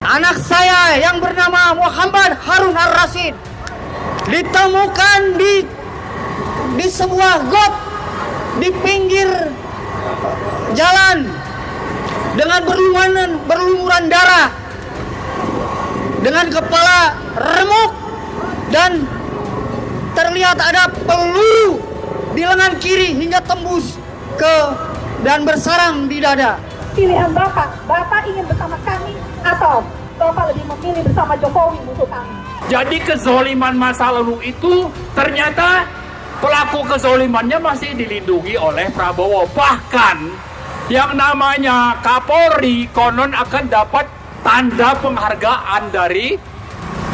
anak saya yang bernama Muhammad Harun Ar-Rasyid ditemukan di sebuah got di pinggir jalan dengan berlumuran darah, dengan kepala remuk dan terlihat ada peluru di lengan kiri hingga tembus ke dan bersarang di dada. Pilihan Bapak ingin bersama kami atau Bapak lebih memilih bersama Jokowi musuh kami? Jadi kezoliman masa lalu itu ternyata pelaku kezolimannya masih dilindungi oleh Prabowo. Bahkan yang namanya Kapolri konon akan dapat tanda penghargaan dari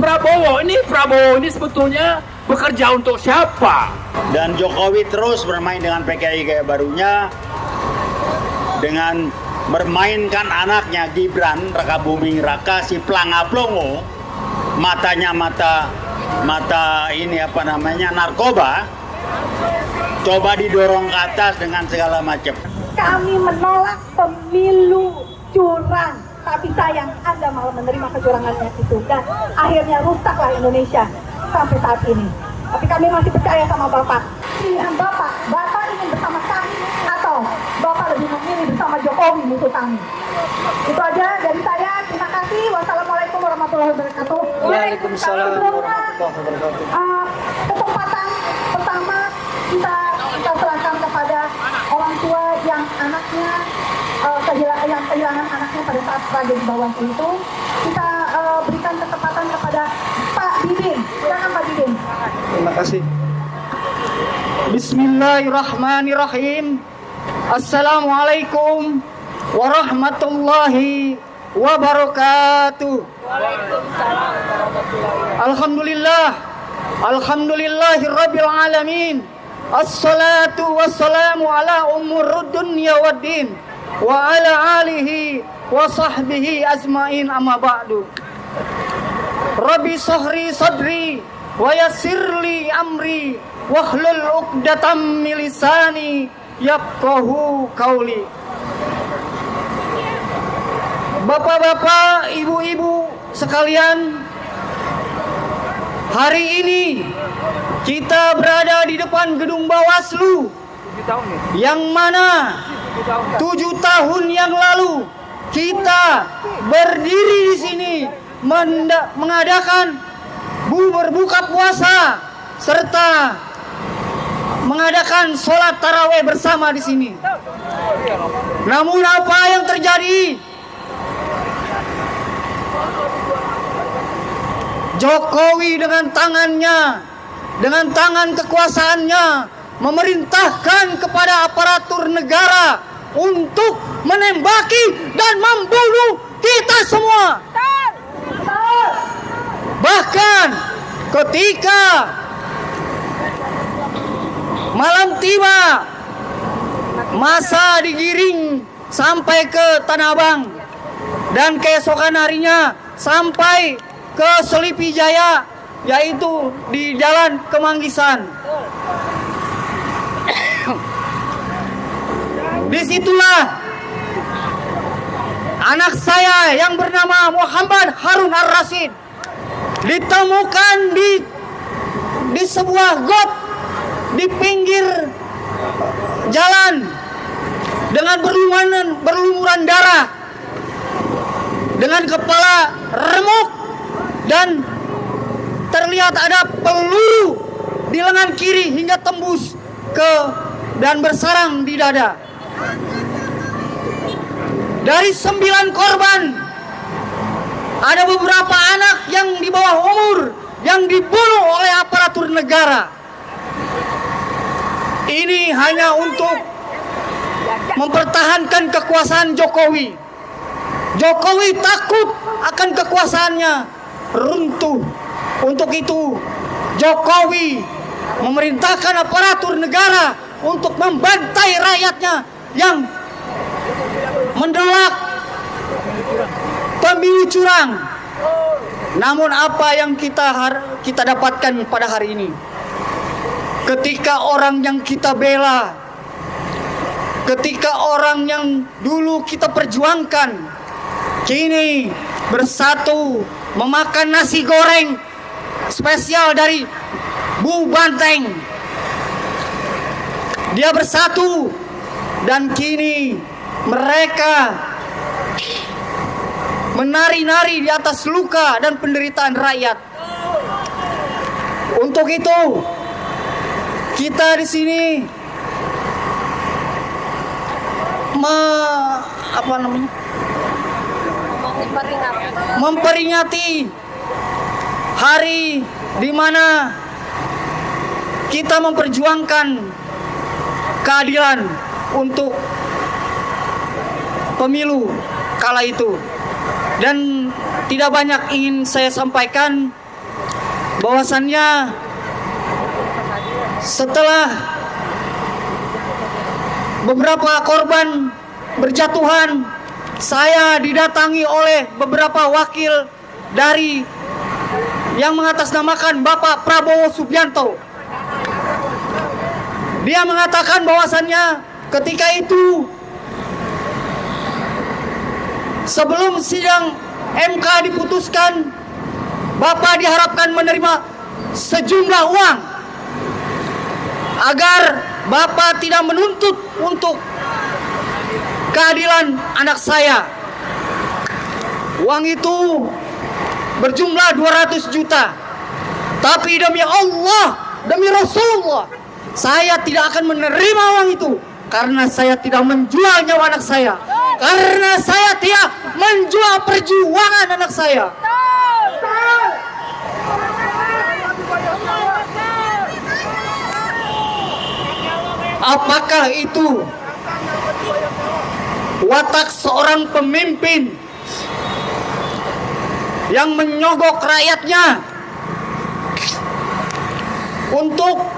Prabowo. Prabowo ini sebetulnya bekerja untuk siapa? Dan Jokowi terus bermain dengan PKI gaya barunya dengan bermainkan anaknya Gibran Raka Buming Raka si Plangaplongo, matanya mata ini narkoba, coba didorong ke atas dengan segala macam. Kami menolak pemilu curang, tapi sayang Anda malah menerima kecurangannya itu dan akhirnya rusaklah Indonesia sampai saat ini. Tapi kami masih percaya sama Bapak. Pilihan Bapak ingin bersama kami atau Bapak lebih memilih bersama Jokowi musuh kami? Itu aja dari saya. Terima kasih. Wassalamualaikum warahmatullahi wabarakatuh. Waalaikumsalam warahmatullahi wabarakatuh. Kesempatan pertama kita serahkan kepada orang tua yang anaknya kehilangan anaknya pada saat tragedi Bawaslu itu. Kita berikan kesempatan kepada Pak Didin. Silakan Pak Didin. Terima kasih. Bismillahirrahmanirrahim. Assalamualaikum warahmatullahi wabarakatuh. Alhamdulillahirabbil alamin. Assalatu wassalamu ala umurud dunya waddin wa ala alihi wa sahbihi ajmain, amma ba'du. Rabbi sahri sadri wa yassirli amri wahlul 'uqdatam min lisani yafqahu qauli. Bapak-bapak, ibu-ibu sekalian, hari ini kita berada di depan gedung Bawaslu yang mana 7 tahun yang lalu kita berdiri di sini mengadakan berbuka puasa serta mengadakan sholat tarawih bersama di sini. Namun apa yang terjadi? Jokowi dengan tangan kekuasaannya memerintahkan kepada aparatur negara untuk menembaki dan membunuh kita semua. Bahkan ketika malam tiba, masa digiring sampai ke Tanah Abang dan keesokan harinya sampai ke Selipi Jaya, yaitu di Jalan Kemanggisan. Disitulah anak saya yang bernama Muhammad Harun Ar-Rasyid ditemukan di sebuah got di pinggir jalan dengan berlumuran darah, dengan kepala remuk dan terlihat ada peluru di lengan kiri hingga tembus ke dan bersarang di dada. Dari 9 korban, ada beberapa anak yang di bawah umur yang dibunuh oleh aparatur negara. Ini hanya untuk mempertahankan kekuasaan Jokowi. Jokowi takut akan kekuasaannya runtuh. Untuk itu Jokowi memerintahkan aparatur negara untuk membantai rakyatnya yang menolak pemilu curang. Namun apa yang kita dapatkan pada hari ini? Ketika orang yang kita bela, ketika orang yang dulu kita perjuangkan, kini bersatu memakan nasi goreng spesial dari Bu Banteng. Dia bersatu dan kini mereka menari-nari di atas luka dan penderitaan rakyat. Untuk itu, kita di sini memperingati hari di mana kita memperjuangkan keadilan untuk pemilu kala itu. Dan tidak banyak ingin saya sampaikan, bahwasannya setelah beberapa korban berjatuhan, saya didatangi oleh beberapa wakil dari yang mengatasnamakan Bapak Prabowo Subianto. Dia mengatakan bahwasannya ketika itu sebelum sidang MK diputuskan, Bapak diharapkan menerima sejumlah uang agar Bapak tidak menuntut untuk keadilan anak saya. Uang itu berjumlah 200 juta. Tapi demi Allah, demi Rasulullah, saya tidak akan menerima uang itu, karena saya tidak menjual nyawa anak saya, karena saya tidak menjual perjuangan anak saya. Apakah itu watak seorang pemimpin yang menyogok rakyatnya untuk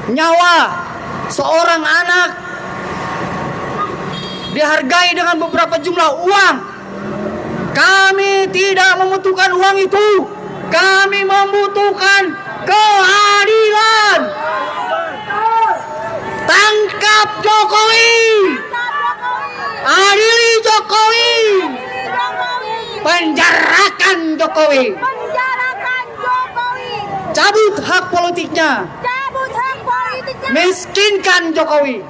nyawa seorang anak dihargai dengan beberapa jumlah uang? Kami tidak membutuhkan uang itu. Kami membutuhkan keadilan. Tangkap Jokowi. Adili Jokowi. Penjarakan Jokowi. Cabut hak politiknya. Miskinkan Jokowi.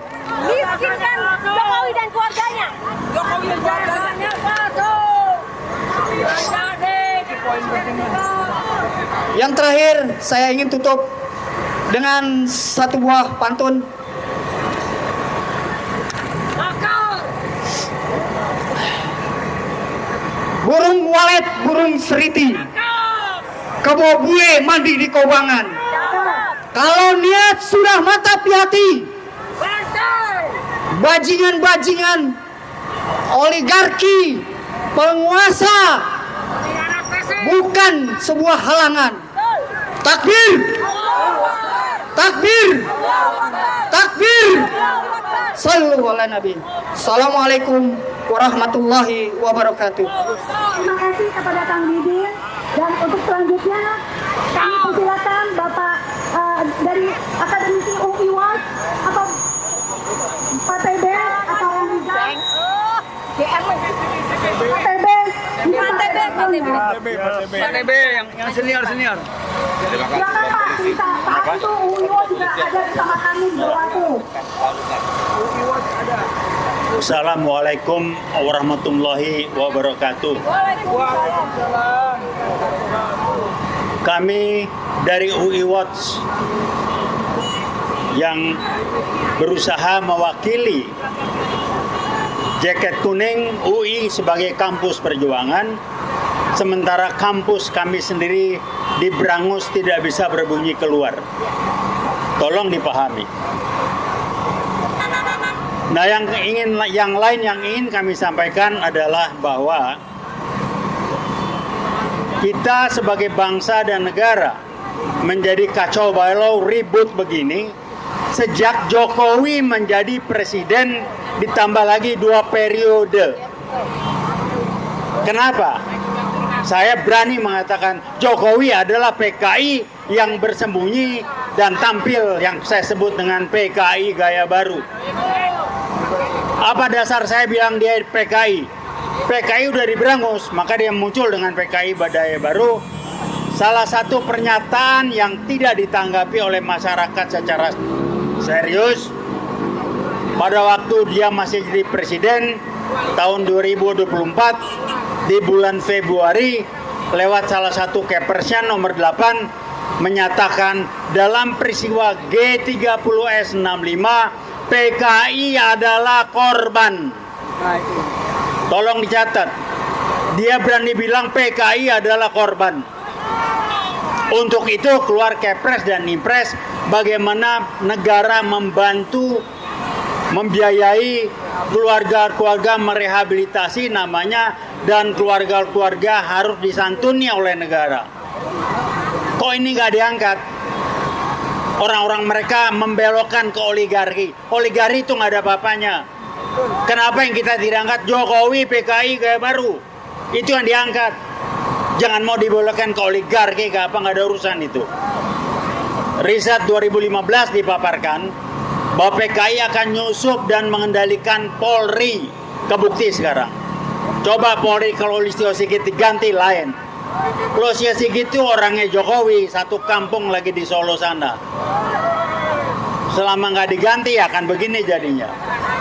Miskinkan Jokowi dan keluarganya. Jokowi dan keluarganya masuk. Yang terakhir, saya ingin tutup dengan satu buah pantun. Burung walet, burung seriti, kebo bule mandi di kobangan. Kalau niat sudah mantap di hati, bajingan-bajingan oligarki penguasa bukan sebuah halangan. Takbir, takbir, takbir. Sallu ala Nabi. Assalamualaikum warahmatullahi wabarakatuh. Terima kasih kepada Kang Didin. Dan untuk selanjutnya kami persilakan Bapak dari Akademisi UI Watch atau Pak TB atau yang Rizal. Pak TB yang senior. Silakan Pak, kita Pak itu UI Watch juga ada bersama kami di bawah tuh. Assalamualaikum warahmatullahi wabarakatuh. Kami dari UI Watch yang berusaha mewakili jaket kuning UI sebagai kampus perjuangan, sementara kampus kami sendiri di Brangus tidak bisa berbunyi keluar. Tolong dipahami. Nah, yang lain yang ingin kami sampaikan adalah bahwa kita sebagai bangsa dan negara menjadi kacau balau ribut begini sejak Jokowi menjadi presiden ditambah lagi 2 periode. Kenapa? Saya berani mengatakan Jokowi adalah PKI yang bersembunyi dan tampil yang saya sebut dengan PKI gaya baru. Apa dasar saya bilang dia PKI? PKI udah diberangus, maka dia muncul dengan PKI Gaya Baru. Salah satu pernyataan yang tidak ditanggapi oleh masyarakat secara serius pada waktu dia masih jadi presiden tahun 2024 di bulan Februari lewat salah satu Kepersnya nomor 8 menyatakan dalam peristiwa G30S65 PKI adalah korban. Tolong dicatat, dia berani bilang PKI adalah korban. Untuk itu keluar Kepres dan Impres bagaimana negara membantu membiayai keluarga-keluarga merehabilitasi namanya, dan keluarga-keluarga harus disantuni oleh negara. Kok ini nggak diangkat? Orang-orang mereka membelokkan ke oligarki. Oligarki itu nggak ada apa-apanya. Kenapa yang kita tidak angkat? Jokowi, PKI, Gaya Baru. Itu yang diangkat. Jangan mau dibelokkan ke oligarki, ke apa, nggak ada urusan itu. Riset 2015 dipaparkan bahwa PKI akan nyusup dan mengendalikan Polri. Kebukti sekarang. Coba Polri kalau Listio Sigit diganti lain. Listio Sigit itu orangnya Jokowi, satu kampung lagi di Solo sana. Selama nggak diganti akan begini jadinya.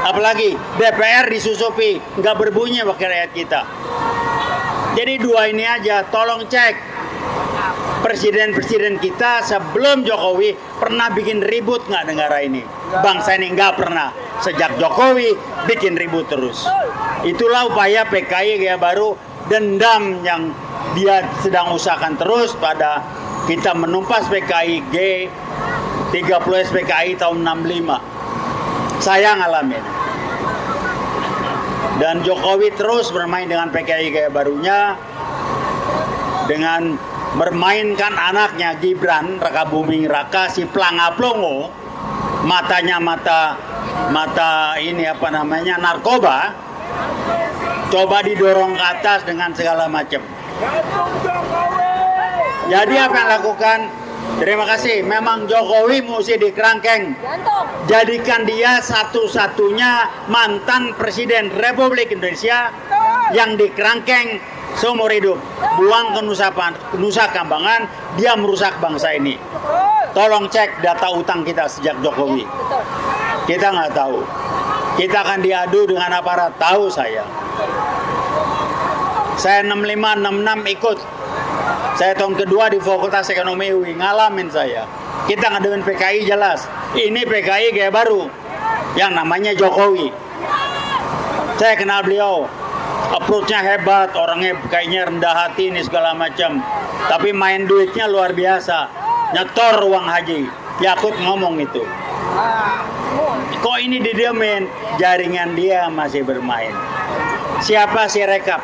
Apalagi DPR disusupi, nggak berbunyi wakil rakyat kita. Jadi dua ini aja, tolong cek. Presiden-presiden kita sebelum Jokowi pernah bikin ribut nggak negara ini? Bangsa ini nggak pernah. Sejak Jokowi bikin ribut terus. Itulah upaya PKI Gaya Baru, dendam yang dia sedang usahakan terus pada kita menumpas PKI G30S PKI tahun 65. Saya ngalamin. Dan Jokowi terus bermain dengan PKI Gaya Barunya dengan bermainkan anaknya Gibran Raka Buming Raka, si Plangaplongo, matanya mata ini apa namanya narkoba, coba didorong ke atas dengan segala macam. Jadi apa yang lakukan? Terima kasih. Memang Jokowi mesti dikerangkeng. Jadikan dia satu-satunya mantan presiden Republik Indonesia yang dikerangkeng seumur hidup. Buang ke Nusa Kambangan, dia merusak bangsa ini. Tolong cek data utang kita sejak Jokowi. Kita nggak tahu. Kita akan diadu dengan aparat, tahu saya. Saya 65, 66 ikut. Saya tahun kedua di Fakultas Ekonomi UI, ngalamin saya. Kita ngaduin PKI jelas. Ini PKI Gaya Baru yang namanya Jokowi. Saya kenal beliau. Approach-nya hebat, orangnya kayaknya rendah hati ini segala macam. Tapi main duitnya luar biasa. Nyetor uang haji. Yakut ngomong itu. Kok ini didiamin? Jaringan dia masih bermain. Siapa si rekap?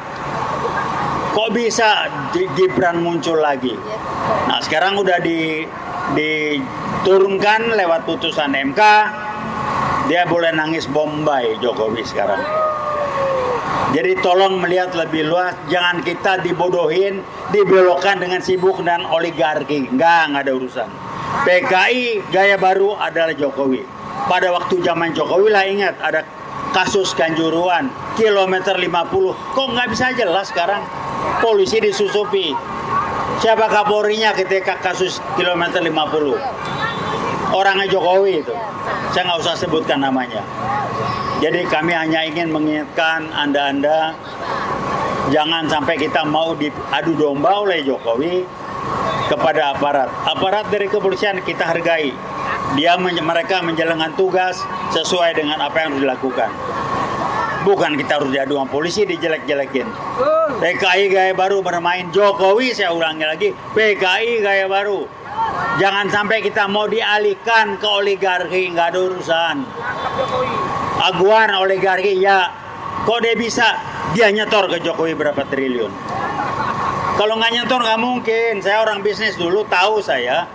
Kok bisa Gibran muncul lagi? Nah sekarang udah diturunkan lewat putusan MK. Dia boleh nangis Bombay Jokowi sekarang. Jadi tolong melihat lebih luas. Jangan kita dibodohin, dibelokkan dengan sibuk dan oligarki. Nggak ada urusan. PKI Gaya Baru adalah Jokowi. Pada waktu zaman Jokowi lah, ingat ada kasus Kanjuruhan kilometer 50. Kok nggak bisa jelas sekarang? Polisi disusupi. Siapa Kapolrinya ketika kasus kilometer 50? Orangnya Jokowi itu. Saya nggak usah sebutkan namanya. Jadi kami hanya ingin mengingatkan Anda-Anda, jangan sampai kita mau diadu domba oleh Jokowi kepada aparat. Aparat dari kepolisian kita hargai. Mereka menjalankan tugas sesuai dengan apa yang harus dilakukan. Bukan kita harus diadu sama polisi, dijelek-jelekin. PKI Gaya Baru bermain Jokowi, saya ulangi lagi, PKI Gaya Baru. Jangan sampai kita mau dialihkan ke oligarki, nggak ada urusan. Aguan oligarki, ya kok dia bisa? Dia nyetor ke Jokowi berapa triliun. Kalau nggak nyetor nggak mungkin. Saya orang bisnis dulu, tahu saya.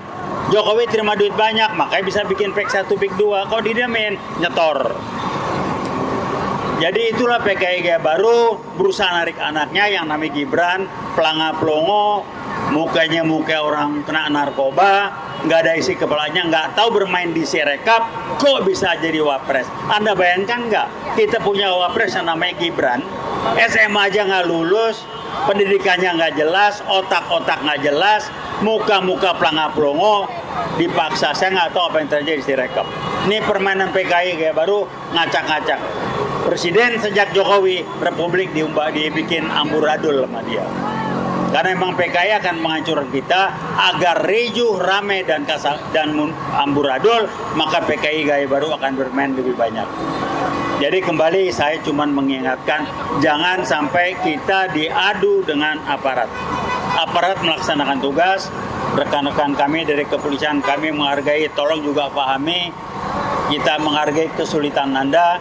Jokowi terima duit banyak, makanya bisa bikin PEK 1, PEK 2. Kok didemin? Nyetor. Jadi itulah PKI Gaya Baru berusaha narik anaknya yang namanya Gibran, Plangaplongo, mukanya muka orang kena narkoba, nggak ada isi kepalanya, nggak tahu bermain di Sirekap, kok bisa jadi wapres? Anda bayangkan nggak? Kita punya wapres yang namanya Gibran, SMA aja nggak lulus, pendidikannya nggak jelas, otak-otak nggak jelas, muka-muka pelangap-pelongo, dipaksa. Saya nggak tahu apa yang terjadi di Sirekap. Ini permainan PKI kayak baru ngacak-ngacak. Presiden sejak Jokowi, Republik dibikin amburadul sama dia. Karena memang PKI akan menghancurkan kita agar ricuh, rame dan amburadul, maka PKI gaya baru akan bermain lebih banyak. Jadi kembali saya cuma mengingatkan, jangan sampai kita diadu dengan aparat. Aparat melaksanakan tugas, rekan-rekan kami dari kepolisian kami menghargai, tolong juga pahami, kita menghargai kesulitan Anda,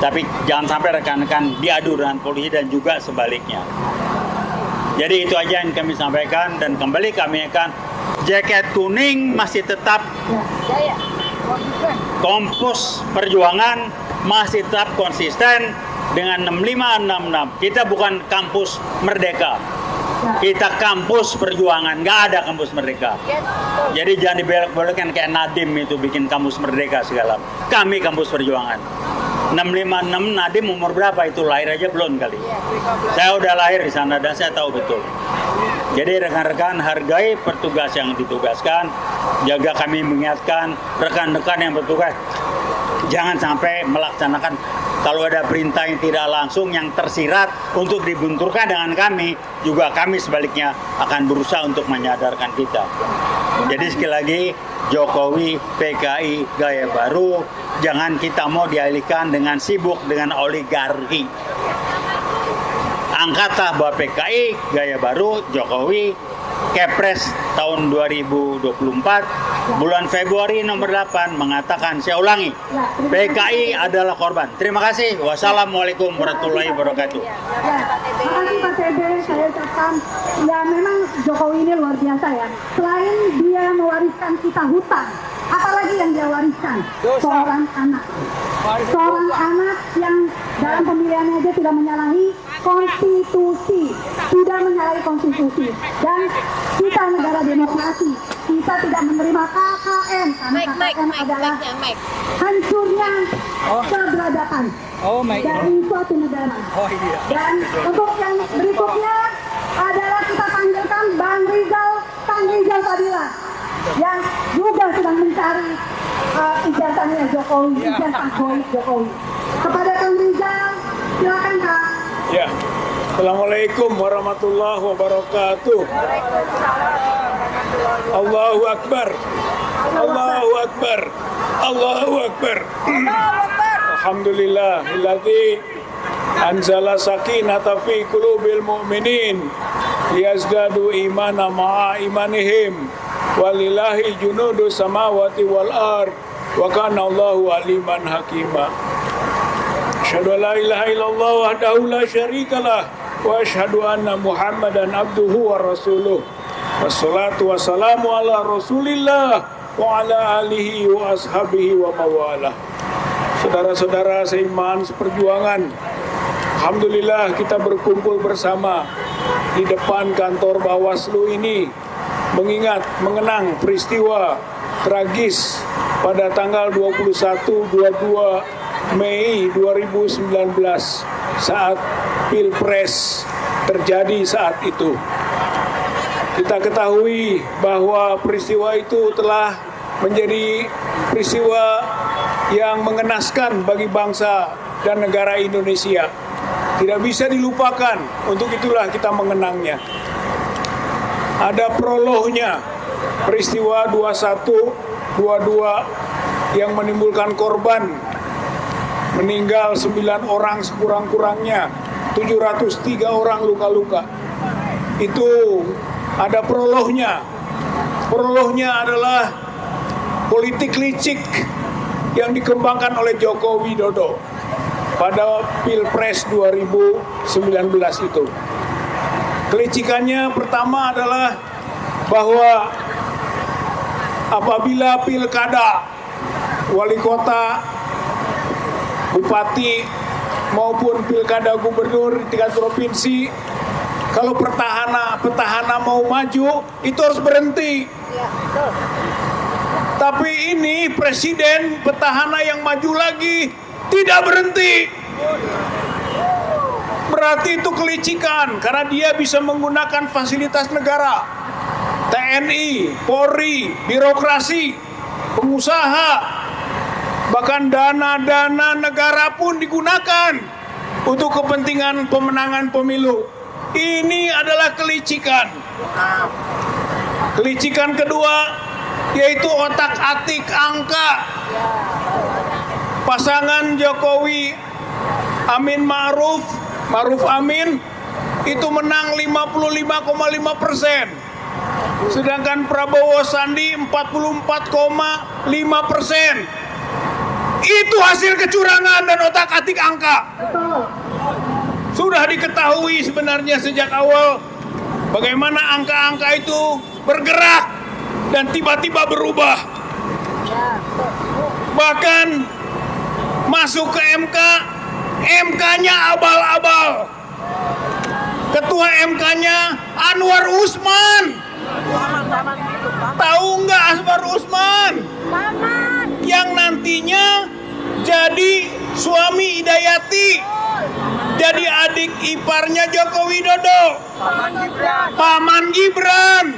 tapi jangan sampai rekan-rekan diadu dengan polisi dan juga sebaliknya. Jadi itu aja yang kami sampaikan, dan kembali kami akan jaket kuning masih tetap Kompos Perjuangan masih tetap konsisten dengan 6566. Kita bukan kampus Merdeka, kita kampus Perjuangan, nggak ada kampus Merdeka. Jadi jangan dibelok-belokkan kayak Nadiem itu bikin kampus Merdeka segala. Kami kampus Perjuangan. 656 Nadiem umur berapa itu, lahir aja belum kali. Saya udah lahir di sana dan saya tahu betul. Jadi rekan-rekan hargai petugas yang ditugaskan, jaga, kami mengingatkan rekan-rekan yang bertugas jangan sampai melaksanakan kalau ada perintah yang tidak langsung yang tersirat untuk dibunturkan dengan kami, juga kami sebaliknya akan berusaha untuk menyadarkan kita. Jadi sekali lagi, Jokowi, PKI, gaya baru, jangan kita mau dialihkan dengan sibuk dengan oligarki. Angkatlah bahwa PKI, gaya baru, Jokowi, Kepres tahun 2024, bulan Februari nomor 8 mengatakan, saya ulangi, PKI adalah korban. Terima kasih. Wassalamualaikum warahmatullahi wabarakatuh. Makasih Pak TB, saya ucapkan, ya memang Jokowi ini luar biasa ya. Selain dia mewariskan kita hutang, apalagi yang dia wariskan? Seorang anak. Seorang anak yang dalam pemilihannya aja tidak menyalahi konstitusi, tidak menyalahi konstitusi. Dan kita negara demokrasi, kita tidak menerima KKN, karena KKN adalah hancurnya keberadaan dari suatu negara. Dan untuk yang berikutnya adalah kita panggilkan Bang Rizal Fadila, yang juga sedang mencari ijazahnya Jokowi, ijazah Jokowi. Kepada Kang Rizal, silakan Kak. Ya, Assalamualaikum warahmatullahi wabarakatuh. Allahu Akbar, Allahu Akbar, Allahu Akbar. Alhamdulillah, alladzi anzala sakinata fi qulubil mu'minin liyazdadu imana ma'a imanihim walillahi junudu samawati wal ard wa kana Allahu aliman hakima. Asyhadu an la ilaha illallah wahdahu la syarikalah wa asyhadu anna Muhammadan abduhu wa rasuluh. Wassalatu wassalamu ala Rasulillah wa ala alihi wa ashabihi wa mawalah. Saudara-saudara seiman seperjuangan, alhamdulillah kita berkumpul bersama di depan kantor Bawaslu ini mengenang peristiwa tragis pada tanggal 21-22 Mei 2019 saat Pilpres terjadi saat itu. Kita ketahui bahwa peristiwa itu telah menjadi peristiwa yang mengenaskan bagi bangsa dan negara Indonesia. Tidak bisa dilupakan, untuk itulah kita mengenangnya. Ada prolognya, peristiwa 21-22 yang menimbulkan korban, meninggal 9 orang sekurang-kurangnya, 703 orang luka-luka. Itu ada prolognya. Prolognya adalah politik licik yang dikembangkan oleh Joko Widodo pada Pilpres 2019 itu. Kelicikannya pertama adalah bahwa apabila pilkada, wali kota, bupati maupun pilkada gubernur di tingkat provinsi Kalau petahana mau maju, itu harus berhenti. Tapi ini presiden petahana yang maju lagi tidak berhenti. Berarti itu kelicikan, karena dia bisa menggunakan fasilitas negara, TNI, Polri, birokrasi, pengusaha, bahkan dana-dana negara pun digunakan untuk kepentingan pemenangan pemilu. Ini adalah kelicikan. Kelicikan kedua yaitu otak-atik angka. Pasangan Jokowi Amin Ma'ruf Amin itu menang 55,5%. Sedangkan Prabowo Sandi 44,5%. Itu hasil kecurangan dan otak-atik angka. Sudah diketahui sebenarnya sejak awal bagaimana angka-angka itu bergerak dan tiba-tiba berubah. Bahkan masuk ke MK, MK-nya abal-abal. Ketua MK-nya Anwar Usman. Tahu nggak Anwar Usman? Yang nantinya jadi suami Hidayati, jadi adik iparnya Joko Widodo, Paman Gibran.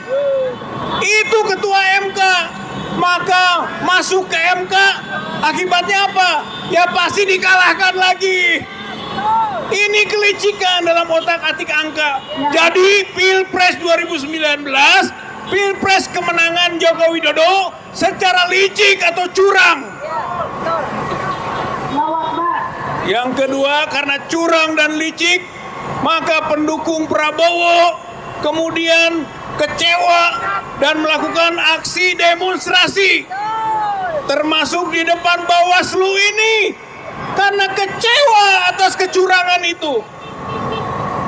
Itu ketua MK. Maka masuk ke MK, akibatnya apa? Ya pasti dikalahkan lagi. Ini kelicikan dalam otak-atik angka. Jadi Pilpres 2019, Pilpres kemenangan Joko Widodo secara licik atau curang. Yang kedua, karena curang dan licik, maka pendukung Prabowo kemudian kecewa dan melakukan aksi demonstrasi, termasuk di depan Bawaslu ini, karena kecewa atas kecurangan itu.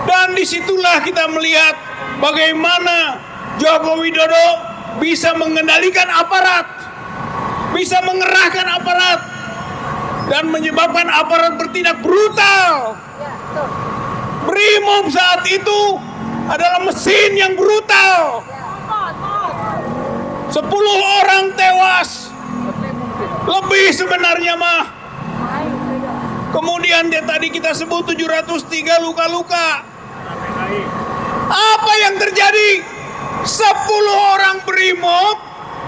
Dan disitulah kita melihat bagaimana Joko Widodo bisa mengendalikan aparat, bisa mengerahkan aparat, dan menyebabkan aparat bertindak brutal. Brimob saat itu adalah mesin yang brutal. 10 orang tewas, lebih sebenarnya mah. Kemudian tadi kita sebut 703 luka-luka. Apa yang terjadi? 10 orang Brimob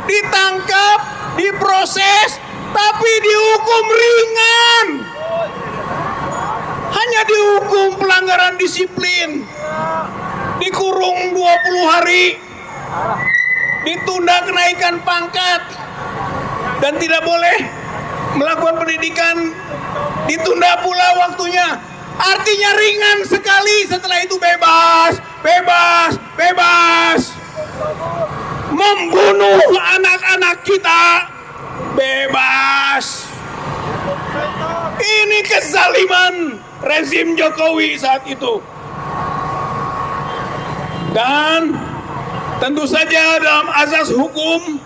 ditangkap, diproses, tapi dihukum ringan. Hanya dihukum pelanggaran disiplin, dikurung 20 hari, ditunda kenaikan pangkat, dan tidak boleh melakukan pendidikan, ditunda pula waktunya. Artinya ringan sekali, setelah itu bebas. Membunuh anak-anak kita, bebas. Ini kezaliman rezim Jokowi saat itu. Dan tentu saja dalam azas hukum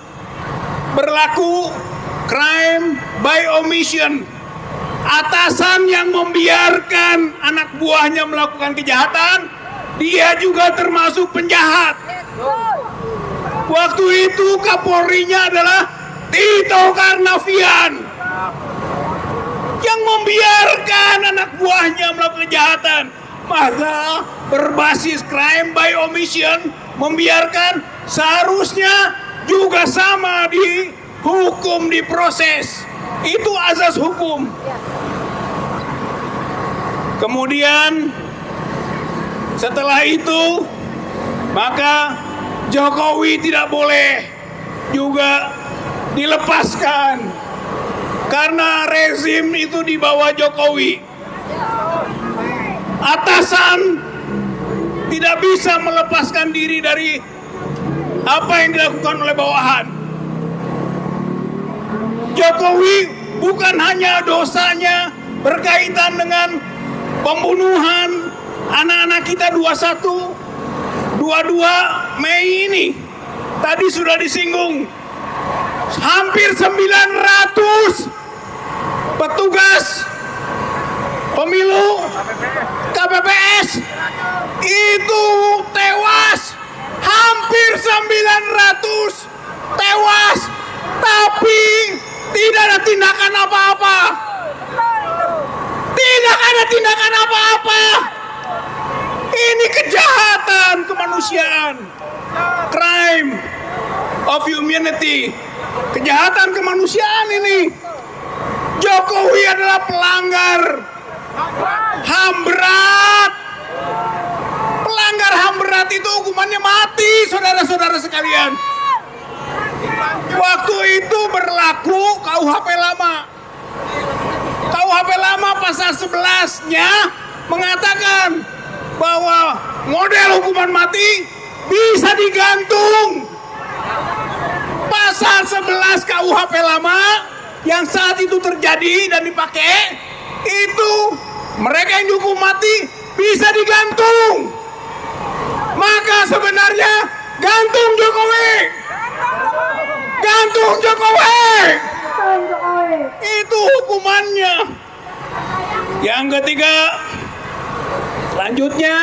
berlaku crime by omission. Atasan yang membiarkan anak buahnya melakukan kejahatan, dia juga termasuk penjahat. Waktu itu Kapolrinya adalah Tito Karnavian, yang membiarkan anak buahnya melakukan kejahatan. Maka berbasis crime by omission, membiarkan, seharusnya juga sama dihukum, diproses. Itu azas hukum. Kemudian setelah itu, maka Jokowi tidak boleh juga dilepaskan, karena rezim itu di bawah Jokowi. Atasan tidak bisa melepaskan diri dari apa yang dilakukan oleh bawahan. Jokowi bukan hanya dosanya berkaitan dengan pembunuhan anak-anak kita 22 Mei ini. Tadi sudah disinggung, hampir 900 petugas pemilu KPPS itu tewas, hampir 900 tewas, tapi tidak ada tindakan apa-apa. Tidak ada tindakan apa-apa. Ini kejahatan kemanusiaan, crime of humanity, kejahatan kemanusiaan ini. Jokowi adalah pelanggar HAM berat. Pelanggar HAM berat itu hukumannya mati, saudara-saudara sekalian. Waktu itu berlaku KUHP lama. KUHP lama pasal 11-nya mengatakan bahwa model hukuman mati bisa digantung. Pasal 11 KUHP lama yang saat itu terjadi dan dipakai itu mereka yang dihukum mati bisa digantung. Maka sebenarnya gantung Jokowi. Gantung Jokowi. Itu hukumannya. Yang ketiga, selanjutnya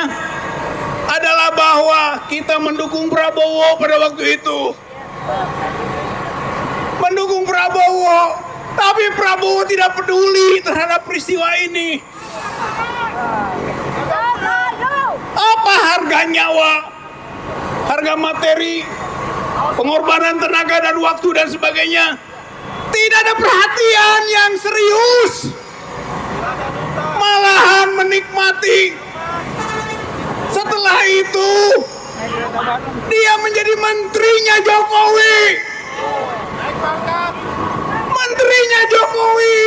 adalah bahwa kita mendukung Prabowo pada waktu itu. Mendukung Prabowo, tapi Prabowo tidak peduli terhadap peristiwa ini. Apa harga nyawa, harga materi, pengorbanan tenaga dan waktu dan sebagainya. Tidak ada perhatian yang serius. Malahan menikmati. Setelah itu dia menjadi menterinya Jokowi. Menterinya Jokowi.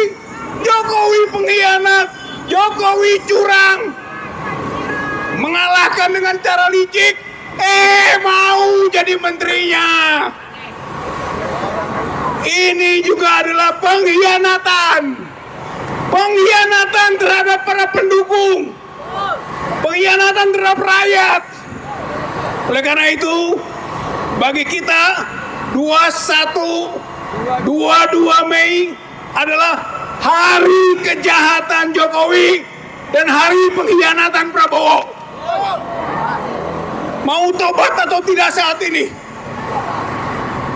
Jokowi pengkhianat. Jokowi curang. Mengalahkan dengan cara licik. Mau jadi menterinya. Ini juga adalah pengkhianatan. Pengkhianatan terhadap para pendukung. Pengkhianatan terhadap rakyat. Oleh karena itu, bagi kita 22 Mei adalah hari kejahatan Jokowi dan hari pengkhianatan Prabowo. Mau tobat atau tidak saat ini?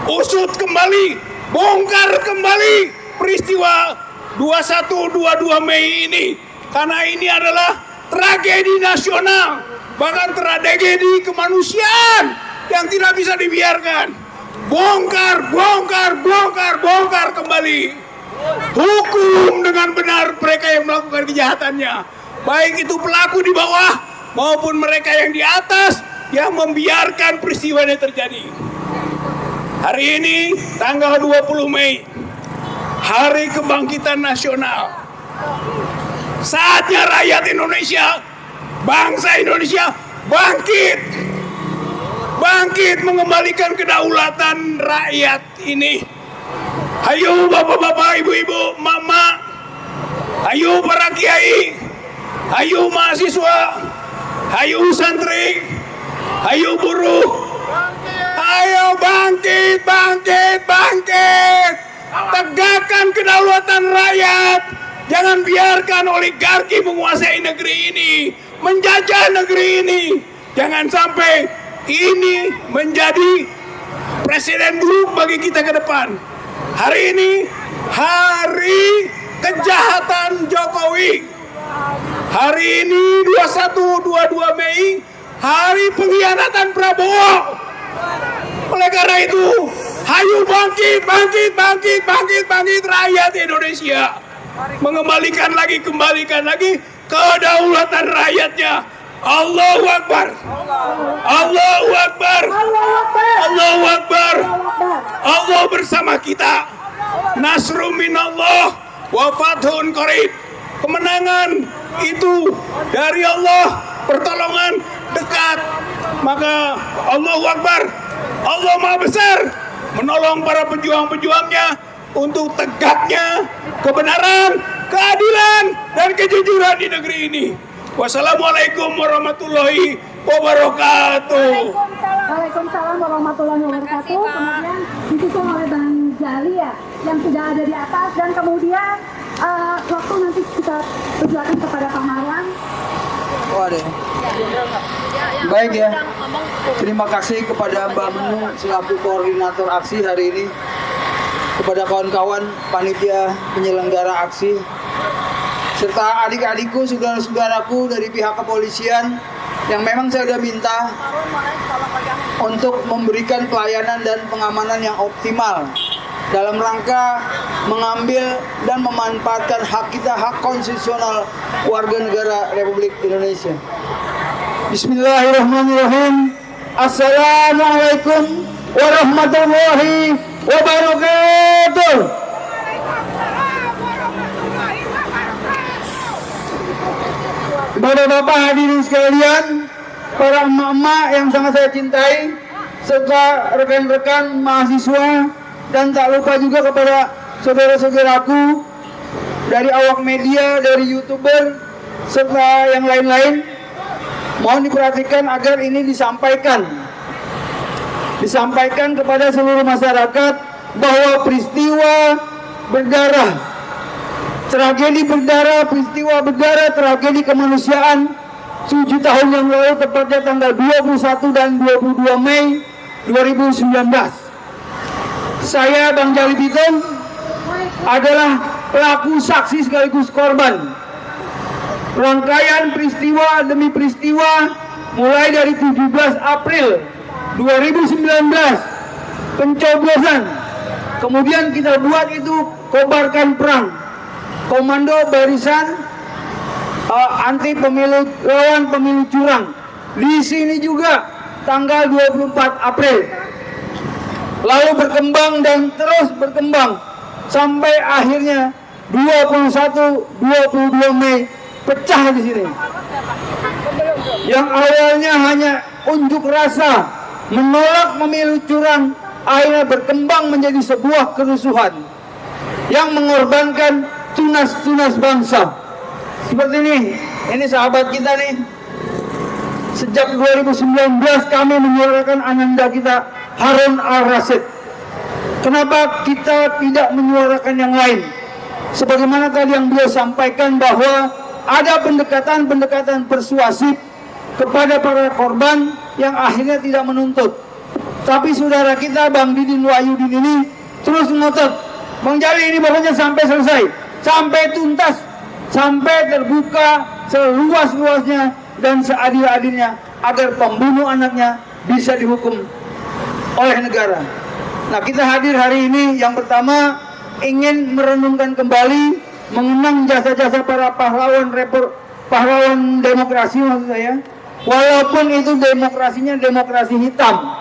Usut kembali, bongkar kembali peristiwa 21-22 Mei ini. Karena ini adalah tragedi nasional, bahkan tragedi kemanusiaan yang tidak bisa dibiarkan. Bongkar, bongkar, bongkar, bongkar kembali. Hukum dengan benar mereka yang melakukan kejahatannya. Baik itu pelaku di bawah maupun mereka yang di atas yang membiarkan peristiwa ini terjadi. Hari ini tanggal 20 Mei, Hari Kebangkitan Nasional. Saatnya rakyat Indonesia, bangsa Indonesia bangkit. Bangkit mengembalikan kedaulatan rakyat ini. Ayo bapak-bapak, ibu-ibu, mama. Ayo para kiai. Ayo mahasiswa. Ayo santri. Ayo buruh. Ayo bangkit, bangkit, bangkit. Tegakkan kedaulatan rakyat. Jangan biarkan oligarki menguasai negeri ini, menjajah negeri ini. Jangan sampai ini menjadi presiden buruk bagi kita ke depan. Hari ini hari kejahatan Jokowi. Hari ini 21-22 Mei, hari pengkhianatan Prabowo. Oleh karena itu, hayu bangkit, bangkit, bangkit, bangkit, bangkit rakyat Indonesia. Kembalikan lagi kedaulatan rakyatnya. Allahu Akbar. Allahu Akbar. Allahu Akbar. Allah bersama kita. Nasrun minallah wa fathun qarib. Kemenangan itu dari Allah, pertolongan dekat. Maka Allahu Akbar. Allah Maha Besar menolong para pejuang-pejuangnya untuk tegaknya kebenaran, keadilan, dan kejujuran di negeri ini. Wassalamualaikum warahmatullahi wabarakatuh. Waalaikumsalam warahmatullahi wabarakatuh. Kemudian disusul oleh Bang Jali ya, yang sudah ada di atas, dan kemudian waktu nanti kita persilakan kepada Pak Marwan. Baik ya. Terima kasih kepada Mbak Menu selaku koordinator aksi hari ini. Kepada kawan-kawan panitia penyelenggara aksi, serta adik-adikku, saudara-saudaraku dari pihak kepolisian yang memang saya sudah minta untuk memberikan pelayanan dan pengamanan yang optimal dalam rangka mengambil dan memanfaatkan hak kita, hak konstitusional warga negara Republik Indonesia. Bismillahirrahmanirrahim. Assalamualaikum warahmatullahi wabarakatuh. Bapak-bapak hadirin sekalian, para emak-emak yang sangat saya cintai, serta rekan-rekan mahasiswa, dan tak lupa juga kepada saudara-saudaraku dari awak media, dari YouTuber, serta yang lain-lain, mohon diperhatikan agar ini disampaikan kepada seluruh masyarakat bahwa peristiwa berdarah, peristiwa berdarah, tragedi kemanusiaan 7 tahun yang lalu, tepatnya tanggal 21 dan 22 Mei 2019. Saya, Bang Jali Bitung, adalah pelaku, saksi sekaligus korban. Rangkaian peristiwa demi peristiwa mulai dari 17 April 2019, pencoblosan, kemudian kita buat itu kobarkan perang, komando barisan anti pemilu, lawan pemilu curang. Di sini juga tanggal 24 April. Lalu berkembang dan terus berkembang sampai akhirnya 21-22 Mei pecah di sini. Yang awalnya hanya unjuk rasa menolak pemilu curang, akhirnya berkembang menjadi sebuah kerusuhan yang mengorbankan tunas-tunas bangsa. Seperti ini sahabat kita nih. Sejak 2019 kami menyuarakan ananda kita, Harun Al-Rashid. Kenapa kita tidak menyuarakan yang lain? Sebagaimana tadi yang beliau sampaikan bahwa ada pendekatan persuasif kepada para korban yang akhirnya tidak menuntut. Tapi saudara kita Bang Didin Wahyudin ini terus ngotot, Bang Jali ini pokoknya sampai selesai, sampai tuntas, sampai terbuka seluas-luasnya dan seadil-adilnya agar pembunuh anaknya bisa dihukum oleh negara. Nah, kita hadir hari ini yang pertama ingin merenungkan kembali, mengenang jasa-jasa para pahlawan demokrasi maksud saya. Walaupun itu demokrasinya demokrasi hitam,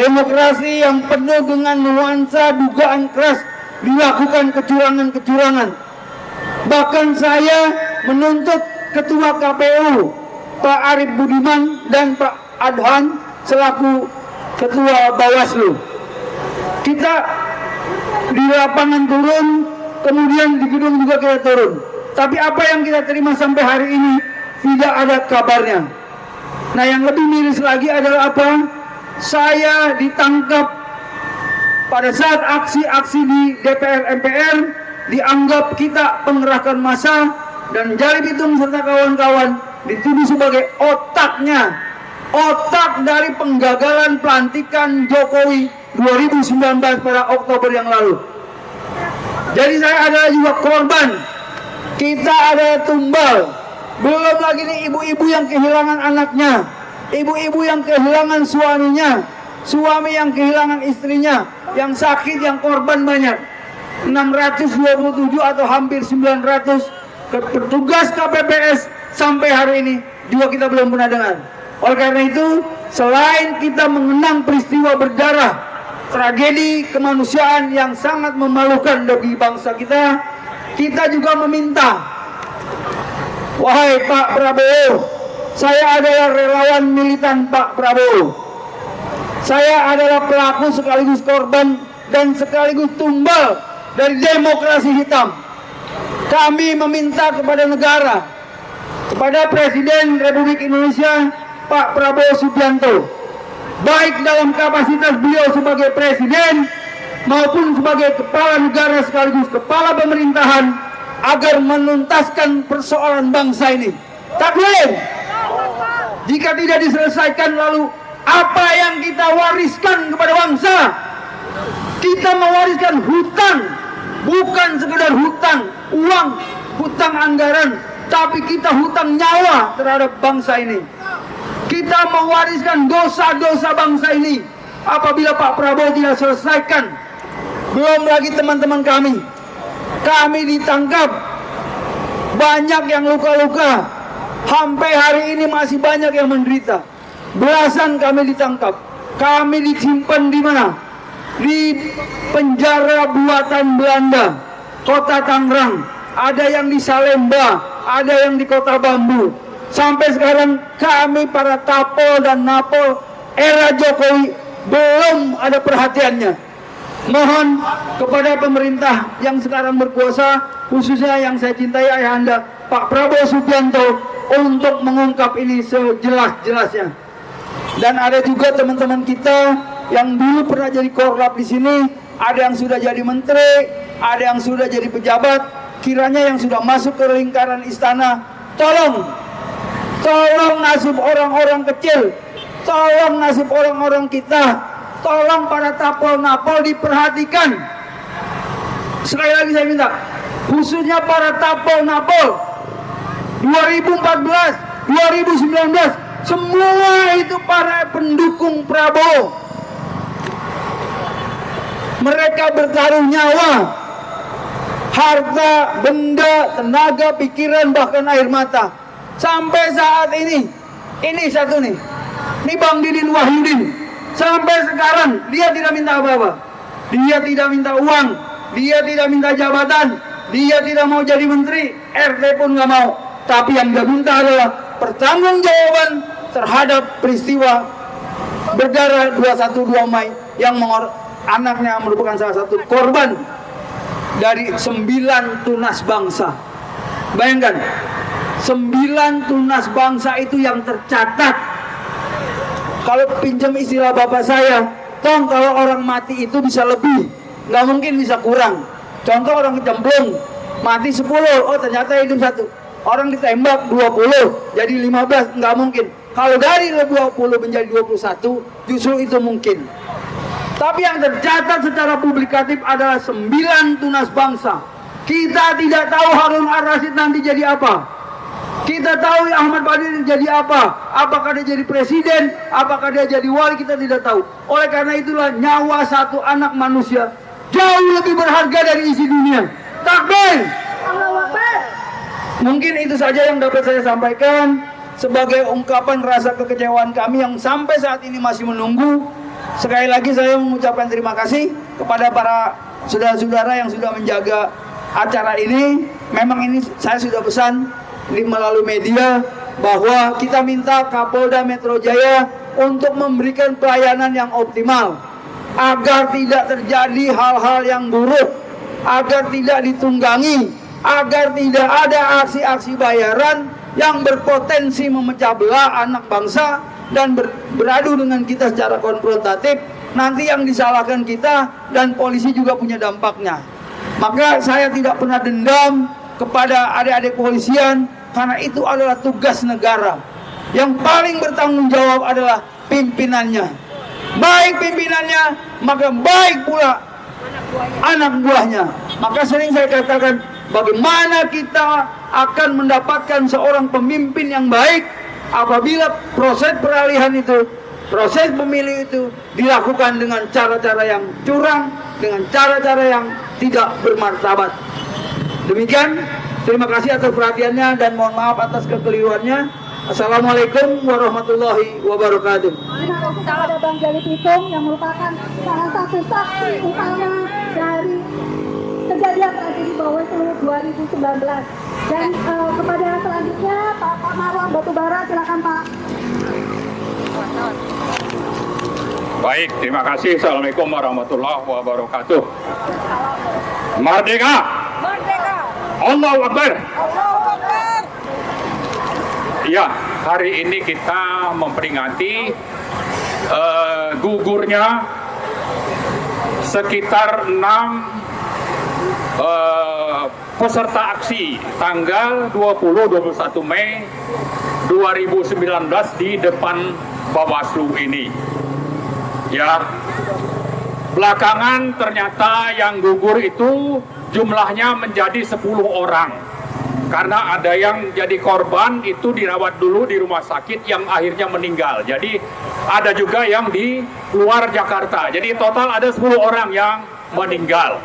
demokrasi yang penuh dengan nuansa dugaan keras dilakukan kecurangan-kecurangan. Bahkan saya menuntut Ketua KPU Pak Arief Budiman dan Pak Adhan selaku Ketua Bawaslu. Kita di lapangan turun, kemudian di gedung juga kita turun. Tapi apa yang kita terima sampai hari ini tidak ada kabarnya. Nah, yang lebih miris lagi adalah apa? Saya ditangkap pada saat aksi-aksi di DPR MPR, dianggap kita pengerahkan massa, dan Jali Bitung serta kawan-kawan dituduh sebagai otak dari penggagalan pelantikan Jokowi 2019 pada Oktober yang lalu. Jadi saya adalah juga korban, kita adalah tumbal. Belum lagi nih ibu-ibu yang kehilangan anaknya, ibu-ibu yang kehilangan suaminya, suami yang kehilangan istrinya, yang sakit, yang korban banyak. 627 atau hampir 900 petugas KPPS sampai hari ini juga kita belum pernah dengar. Oleh karena itu, selain kita mengenang peristiwa berdarah, tragedi kemanusiaan yang sangat memalukan bagi bangsa kita, kita juga meminta, wahai Pak Prabowo, saya adalah relawan militan Pak Prabowo. Saya adalah pelaku sekaligus korban dan sekaligus tumbal dari demokrasi hitam. Kami meminta kepada negara, kepada Presiden Republik Indonesia Pak Prabowo Subianto, baik dalam kapasitas beliau sebagai presiden maupun sebagai kepala negara sekaligus kepala pemerintahan, agar menuntaskan persoalan bangsa ini. Takbir. Jika tidak diselesaikan, lalu apa yang kita wariskan kepada bangsa? Kita mewariskan hutang, bukan sekedar hutang uang, hutang anggaran, tapi kita hutang nyawa terhadap bangsa ini. Kita mewariskan dosa-dosa bangsa ini apabila Pak Prabowo tidak selesaikan. Belum lagi teman-teman kami ditangkap, banyak yang luka-luka, sampai hari ini masih banyak yang menderita. Belasan kami ditangkap, kami disimpan di mana? Di penjara buatan Belanda, kota Tangerang. Ada yang di Salemba, ada yang di Kota Bambu. Sampai sekarang kami para Tapol dan Napol era Jokowi belum ada perhatiannya. Mohon kepada pemerintah yang sekarang berkuasa, khususnya yang saya cintai ayahanda Pak Prabowo Subianto, untuk mengungkap ini sejelas-jelasnya. Dan ada juga teman-teman kita yang dulu pernah jadi korlap di sini, ada yang sudah jadi menteri, ada yang sudah jadi pejabat, kiranya yang sudah masuk ke lingkaran istana, tolong nasib orang-orang kecil, tolong nasib orang-orang kita, tolong para tapol-napol diperhatikan. Sekali lagi saya minta, khususnya para tapol-napol 2014, 2019, semua itu para pendukung Prabowo. Mereka bertaruh nyawa, harta, benda, tenaga, pikiran, bahkan air mata. Sampai saat ini satu nih, ini Bang Didin Wahyudin. Sampai sekarang dia tidak minta apa-apa. Dia tidak minta uang, dia tidak minta jabatan, dia tidak mau jadi menteri, RT pun nggak mau. Tapi yang dia minta adalah pertanggungjawaban terhadap peristiwa berdarah 212 Mei yang anaknya merupakan salah satu korban dari 9 tunas bangsa. Bayangkan, 9 tunas bangsa itu yang tercatat. Kalau pinjam istilah bapak saya, kalau orang mati itu bisa lebih, nggak mungkin bisa kurang. Contoh orang kecemplung, mati 10, oh ternyata hidup 1. Orang ditembak 20, jadi 15, nggak mungkin. Kalau dari 20 menjadi 21, justru itu mungkin. Tapi yang tercatat secara publikatif adalah 9 tunas bangsa. Kita tidak tahu Harun Ar-Rasyid nanti jadi apa. Kita tahu Ahmad Badiri jadi apa. Apakah dia jadi presiden, apakah dia jadi wali, kita tidak tahu. Oleh karena itulah nyawa satu anak manusia jauh lebih berharga dari isi dunia. Takbir! Allahu Akbar. Mungkin itu saja yang dapat saya sampaikan sebagai ungkapan rasa kekecewaan kami yang sampai saat ini masih menunggu. Sekali lagi saya mengucapkan terima kasih kepada para saudara-saudara yang sudah menjaga acara ini. Memang ini saya sudah pesan melalui media bahwa kita minta Kapolda Metro Jaya untuk memberikan pelayanan yang optimal agar tidak terjadi hal-hal yang buruk, agar tidak ditunggangi, agar tidak ada aksi-aksi bayaran yang berpotensi memecah belah anak bangsa dan beradu dengan kita secara konfrontatif. Nanti yang disalahkan kita dan polisi juga punya dampaknya. Maka saya tidak pernah dendam kepada adik-adik polisian, karena itu adalah tugas negara. Yang paling bertanggung jawab adalah pimpinannya. Baik pimpinannya, maka baik pula anak buahnya. Maka sering saya katakan, bagaimana kita akan mendapatkan seorang pemimpin yang baik apabila proses peralihan itu, proses pemilih itu dilakukan dengan cara-cara yang curang, dengan cara-cara yang tidak bermartabat. Demikian, terima kasih atas perhatiannya dan mohon maaf atas kekeliruannya. Assalamualaikum warahmatullahi wabarakatuh. Terima kasih kepada Bang Gali Pitung yang merupakan salah satu saksi utama dari kejadian tragedi Bawaslu 2019. Dan kepada selanjutnya Pak Marwan Batubara, silakan Pak. Baik, terima kasih. Assalamualaikum warahmatullahi wabarakatuh. Merdeka! Merdeka! Allahu Akbar! Allahu Akbar! Ya, hari ini kita memperingati gugurnya sekitar 6 peserta aksi tanggal 20-21 Mei 2019 di depan Bawaslu ini. Ya, belakangan ternyata yang gugur itu jumlahnya menjadi 10 orang. Karena ada yang jadi korban itu dirawat dulu di rumah sakit yang akhirnya meninggal. Jadi ada juga yang di luar Jakarta. Jadi total ada 10 orang yang meninggal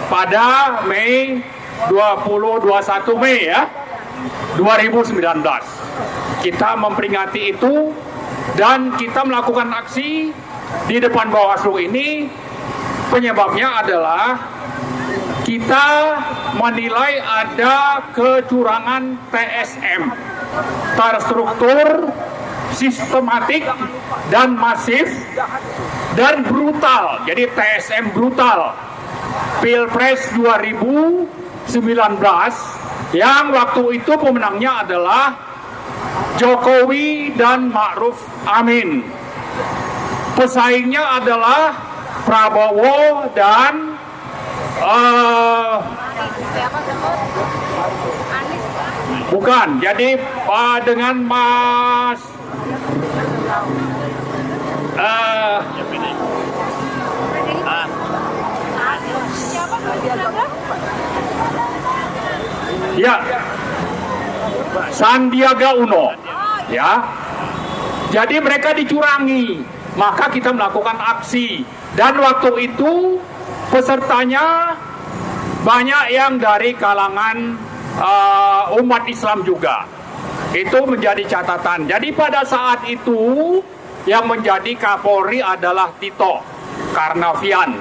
pada Mei 20-21 Mei ya 2019. Kita memperingati itu dan kita melakukan aksi di depan Bawaslu ini. Penyebabnya adalah kita menilai ada kecurangan TSM terstruktur, sistematik dan masif dan brutal. Jadi TSM brutal. Pilpres 2019 yang waktu itu pemenangnya adalah Jokowi dan Ma'ruf Amin. Pesaingnya adalah Prabowo dan bukan, jadi dengan Mas ya Sandiaga Uno ya. Jadi mereka dicurangi, maka kita melakukan aksi dan waktu itu pesertanya banyak yang dari kalangan umat Islam juga. Itu menjadi catatan. Jadi pada saat itu yang menjadi Kapolri adalah Tito Karnavian.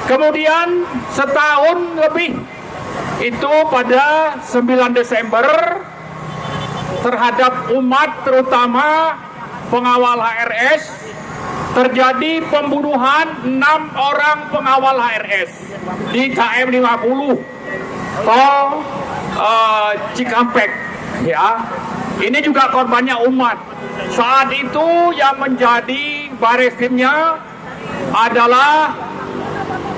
Kemudian setahun lebih itu pada 9 Desember terhadap umat terutama pengawal HRS terjadi pembunuhan 6 orang pengawal HRS di KM 50 tol Cikampek ya. Ini juga korbannya umat. Saat itu yang menjadi bareskrimnya adalah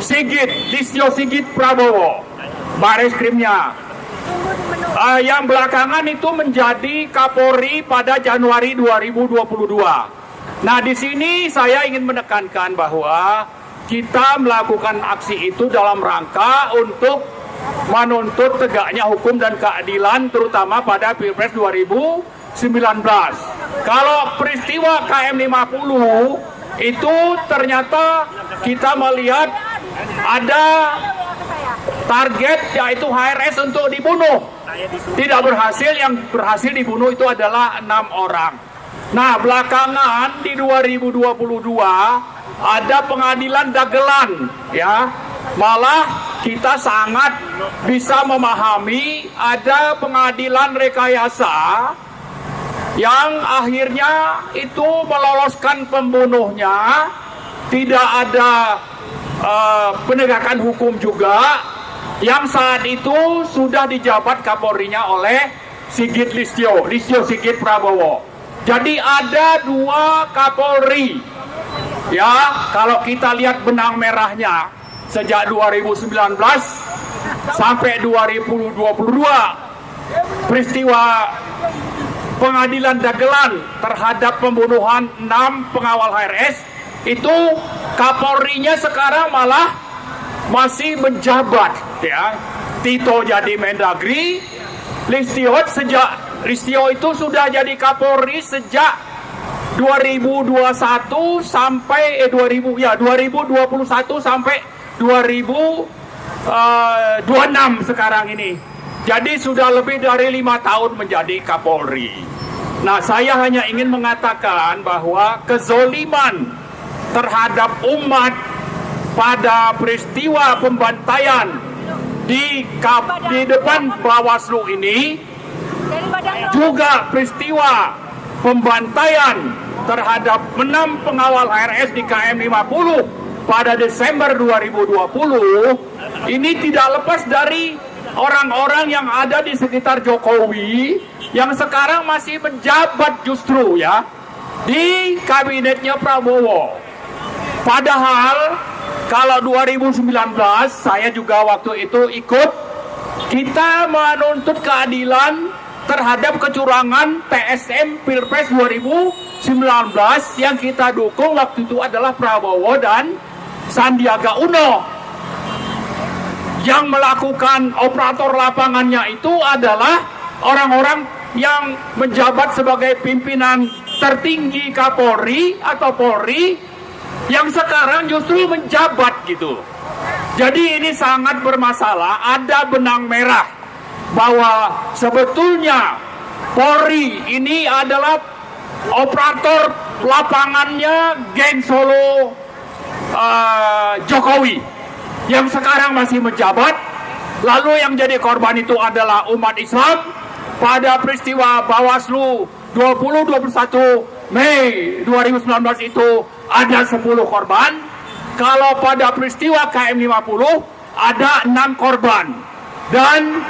Listio Sigit Prabowo, bareskrimnya. Yang belakangan itu menjadi Kapolri pada Januari 2022. Nah, di sini saya ingin menekankan bahwa kita melakukan aksi itu dalam rangka untuk menuntut tegaknya hukum dan keadilan terutama pada Pilpres 2019. Kalau peristiwa KM 50 itu ternyata kita melihat ada target yaitu HRS untuk dibunuh. Tidak berhasil, yang berhasil dibunuh itu adalah 6 orang. Nah, belakangan di 2022 ada pengadilan dagelan ya. Malah kita sangat bisa memahami ada pengadilan rekayasa yang akhirnya itu meloloskan pembunuhnya. Tidak ada penegakan hukum juga, yang saat itu sudah dijabat Kapolrinya oleh Listio Sigit Prabowo. Jadi ada 2 Kapolri ya. Kalau kita lihat benang merahnya sejak 2019 sampai 2022 peristiwa pengadilan dagelan terhadap pembunuhan 6 pengawal HRS itu Kapolrinya sekarang malah masih menjabat ya. Tito jadi Mendagri, Listio itu sudah jadi Kapolri sejak 2021 sampai 2021 sampai 2026 sekarang ini. Jadi sudah lebih dari 5 tahun menjadi Kapolri. Nah, saya hanya ingin mengatakan bahwa kezoliman terhadap umat pada peristiwa pembantaian di depan Bawaslu ini, juga peristiwa pembantaian terhadap 6 pengawal HRS di KM 50 pada Desember 2020 ini tidak lepas dari orang-orang yang ada di sekitar Jokowi yang sekarang masih menjabat justru ya di kabinetnya Prabowo. Padahal Kalau 2019 saya juga waktu itu ikut, kita menuntut keadilan terhadap kecurangan TSM Pilpres 2019 yang kita dukung waktu itu adalah Prabowo dan Sandiaga Uno. Yang melakukan operator lapangannya itu adalah orang-orang yang menjabat sebagai pimpinan tertinggi Kapolri atau Polri yang sekarang justru menjabat gitu. Jadi ini sangat bermasalah, ada benang merah bahwa sebetulnya Polri ini adalah operator lapangannya geng Solo Jokowi yang sekarang masih menjabat. Lalu yang jadi korban itu adalah umat Islam. Pada peristiwa Bawaslu 20-21 Mei 2019 itu ada 10 korban. Kalau pada peristiwa KM50 ada 6 korban. Dan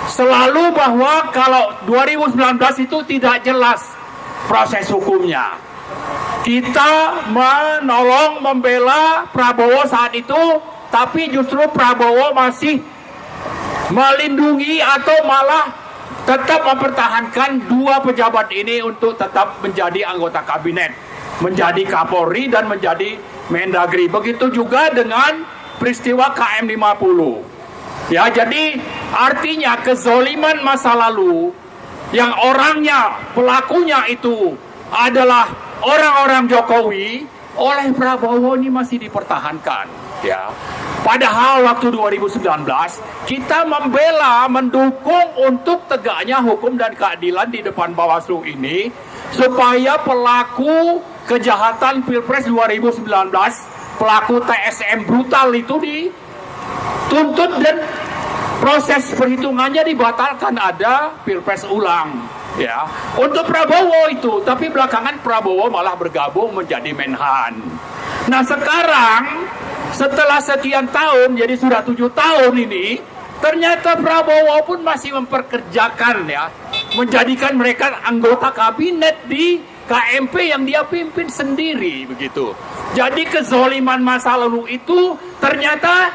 selalu bahwa kalau 2019 itu tidak jelas proses hukumnya. Kita menolong membela Prabowo saat itu, tapi justru Prabowo masih melindungi atau malah tetap mempertahankan dua pejabat ini untuk tetap menjadi anggota kabinet, menjadi Kapolri dan menjadi Mendagri. Begitu juga dengan peristiwa KM50. Ya, jadi artinya kezoliman masa lalu yang orangnya, pelakunya itu adalah orang-orang Jokowi, oleh Prabowo ini masih dipertahankan. Ya, padahal waktu 2019 kita membela, mendukung untuk tegaknya hukum dan keadilan di depan Bawaslu ini supaya pelaku kejahatan Pilpres 2019, pelaku TSM brutal itu dituntut dan proses perhitungannya dibatalkan, ada Pilpres ulang. Ya, untuk Prabowo itu, tapi belakangan Prabowo malah bergabung menjadi Menhan. Nah sekarang setelah sekian tahun, jadi sudah 7 tahun ini, ternyata Prabowo pun masih memperkerjakan, ya, menjadikan mereka anggota kabinet di KMP yang dia pimpin sendiri begitu. Jadi kezoliman masa lalu itu ternyata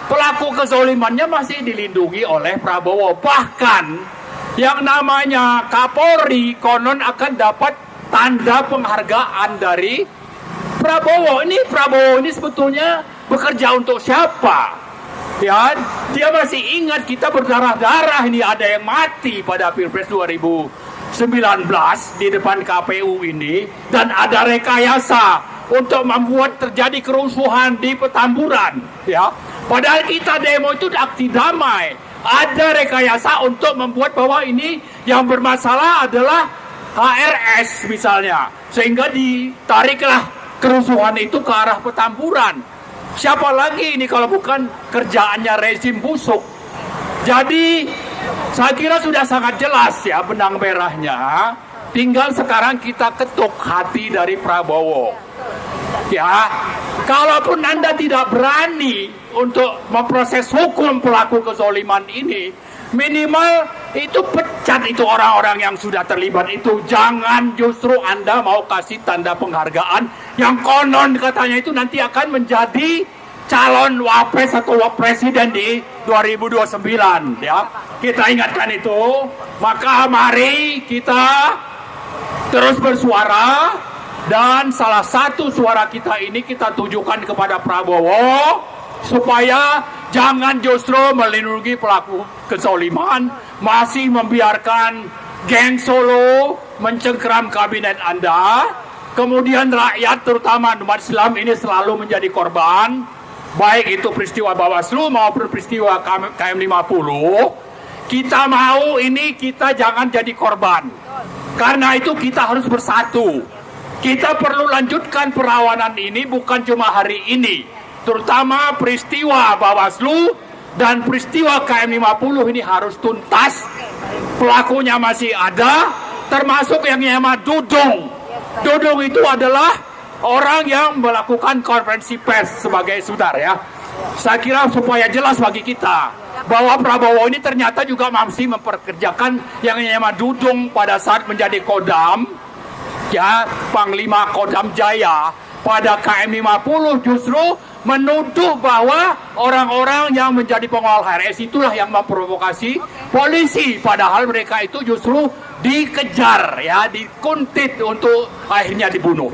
pelaku kezolimannya masih dilindungi oleh Prabowo. Bahkan yang namanya Kapolri konon akan dapat tanda penghargaan dari Prabowo. Prabowo ini sebetulnya bekerja untuk siapa? Ya, dia masih ingat kita berdarah-darah ini, ada yang mati pada Pilpres 2019 di depan KPU ini, dan ada rekayasa untuk membuat terjadi kerusuhan di Petamburan. Ya, padahal kita demo itu aksi damai. Ada rekayasa untuk membuat bahwa ini yang bermasalah adalah HRS misalnya, sehingga ditariklah kerusuhan itu ke arah Petamburan. Siapa lagi ini kalau bukan kerjaannya rezim busuk? Jadi saya kira sudah sangat jelas ya benang merahnya. Tinggal sekarang kita ketuk hati dari Prabowo. Ya, kalaupun Anda tidak berani untuk memproses hukum pelaku kezoliman ini, minimal itu pecat itu orang-orang yang sudah terlibat itu. Jangan justru Anda mau kasih tanda penghargaan yang konon katanya itu nanti akan menjadi calon wapres atau presiden di 2029. Ya, kita ingatkan itu. Maka mari kita terus bersuara, dan salah satu suara kita ini kita tujukan kepada Prabowo supaya jangan justru melindungi pelaku kezoliman, masih membiarkan geng Solo mencengkeram kabinet Anda. Kemudian rakyat terutama umat Islam ini selalu menjadi korban, baik itu peristiwa Bawaslu maupun peristiwa KM50. Kita mau ini kita jangan jadi korban. Karena itu kita harus bersatu. Kita perlu lanjutkan perlawanan ini bukan cuma hari ini. Terutama peristiwa Bawaslu dan peristiwa KM50 ini harus tuntas. Pelakunya masih ada, termasuk yang nama Dudung. Dudung itu adalah orang yang melakukan konferensi pers sebagai saudara, ya. Saya kira supaya jelas bagi kita bahwa Prabowo ini ternyata juga masih memperkerjakan yang nama Dudung pada saat menjadi Kodam, ya, Panglima Kodam Jaya pada KM50 justru menuduh bahwa orang-orang yang menjadi pengawal HRS itulah yang memprovokasi polisi, padahal mereka itu justru dikejar, ya, dikuntit untuk akhirnya dibunuh.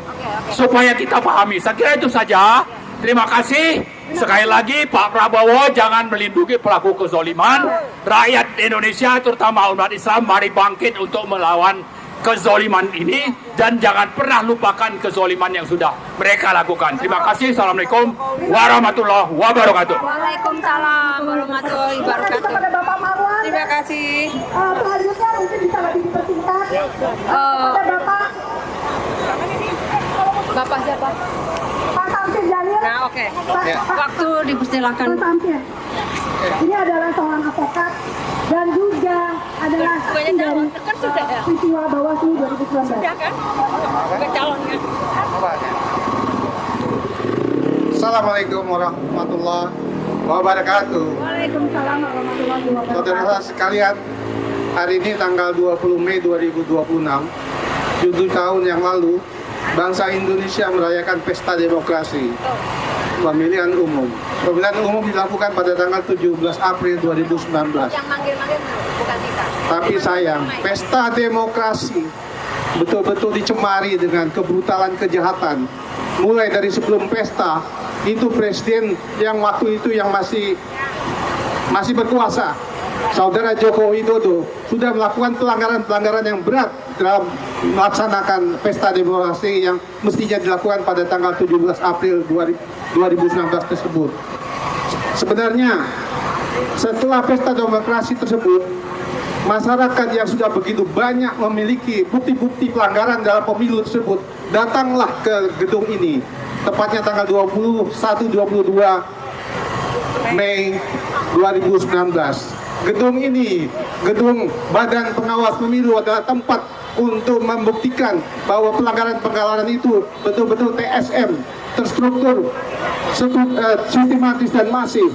Supaya kita pahami, saya kira itu saja. Terima kasih. Sekali lagi Pak Prabowo jangan melindungi pelaku kezoliman. Rakyat Indonesia terutama umat Islam mari bangkit untuk melawan kezoliman ini dan jangan pernah lupakan kezoliman yang sudah mereka lakukan. Terima kasih. Assalamualaikum warahmatullahi wabarakatuh. Waalaikumsalam warahmatullahi wabarakatuh. kepada Bapak Marwan. Terima kasih. Selanjutnya mungkin bisa lebih dipersingkat. Kepada Bapak Bapak siapa? Pak Samsir Jalil. Nah, oke. Pak Waktu dipersilakan. Samsir. Ini adalah seorang advokat dan juga adalah saksi dari Kan sudah ya? peristiwa Bawaslu 2019. Sudah kan? Ke calonnya. Assalamualaikum warahmatullahi wabarakatuh. Waalaikumsalam warahmatullahi wabarakatuh. Saudara sekalian, hari ini tanggal 20 Mei 2026, 7 tahun yang lalu, bangsa Indonesia merayakan pesta demokrasi, pemilihan umum. Pemilihan umum dilakukan pada tanggal 17 April 2019. Yang manggil-manggil bukan kita. Tapi sayang, pesta demokrasi betul-betul dicemari dengan kebrutalan kejahatan. Mulai dari sebelum pesta, itu presiden yang waktu itu yang masih berkuasa, Saudara Joko Widodo, sudah melakukan pelanggaran-pelanggaran yang berat dalam melaksanakan pesta demokrasi yang mestinya dilakukan pada tanggal 17 April 2019 tersebut. Sebenarnya, setelah pesta demokrasi tersebut, masyarakat yang sudah begitu banyak memiliki bukti-bukti pelanggaran dalam pemilu tersebut datanglah ke gedung ini, tepatnya tanggal 21-22 Mei 2019. Gedung ini, gedung Badan Pengawas Pemilu, adalah tempat untuk membuktikan bahwa pelanggaran-pelanggaran itu betul-betul TSM, terstruktur, sistematis dan masif.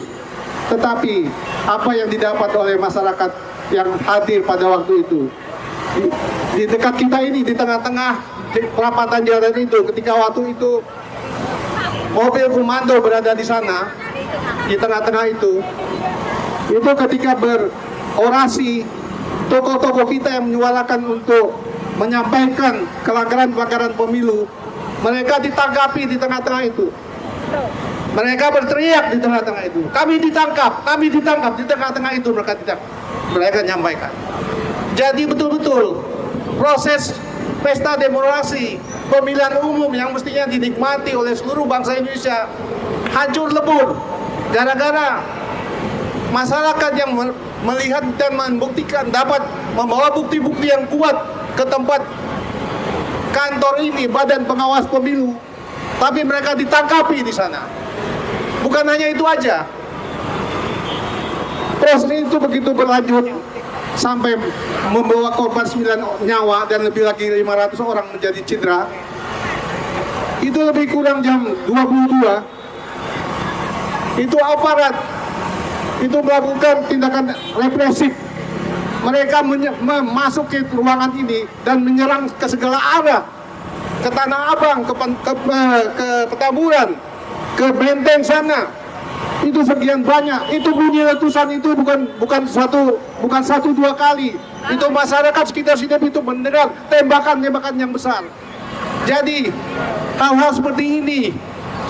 Tetapi apa yang didapat oleh masyarakat yang hadir pada waktu itu, di dekat kita ini, di tengah-tengah perapatan jalan itu, ketika waktu itu mobil komando berada di sana, di tengah-tengah itu ketika berorasi, tokoh-tokoh kita yang menyuarakan untuk menyampaikan pelanggaran-pelanggaran pemilu, mereka ditangkapi di tengah-tengah itu. Mereka berteriak di tengah-tengah itu, kami ditangkap di tengah-tengah itu, mereka nyampaikan. Jadi betul-betul proses pesta demokrasi, pemilihan umum yang mestinya dinikmati oleh seluruh bangsa Indonesia hancur lebur gara-gara masyarakat yang melihat dan membuktikan dapat membawa bukti-bukti yang kuat ke tempat kantor ini, Badan Pengawas Pemilu, tapi mereka ditangkapi di sana. Bukan hanya itu aja, proses itu begitu berlanjut sampai membawa korban 9 nyawa dan lebih lagi 500 orang menjadi cedera. Itu lebih kurang jam 22. Itu aparat itu melakukan tindakan represif. Mereka masuk ke ruangan ini dan menyerang ke segala arah, ke Tanah Abang, ke Petamburan, ke Benteng sana. Itu sekian banyak. Itu bunyi letusan itu bukan satu dua kali. Itu masyarakat sekitar sini itu mendengar tembakan-tembakan yang besar. Jadi hal-hal seperti ini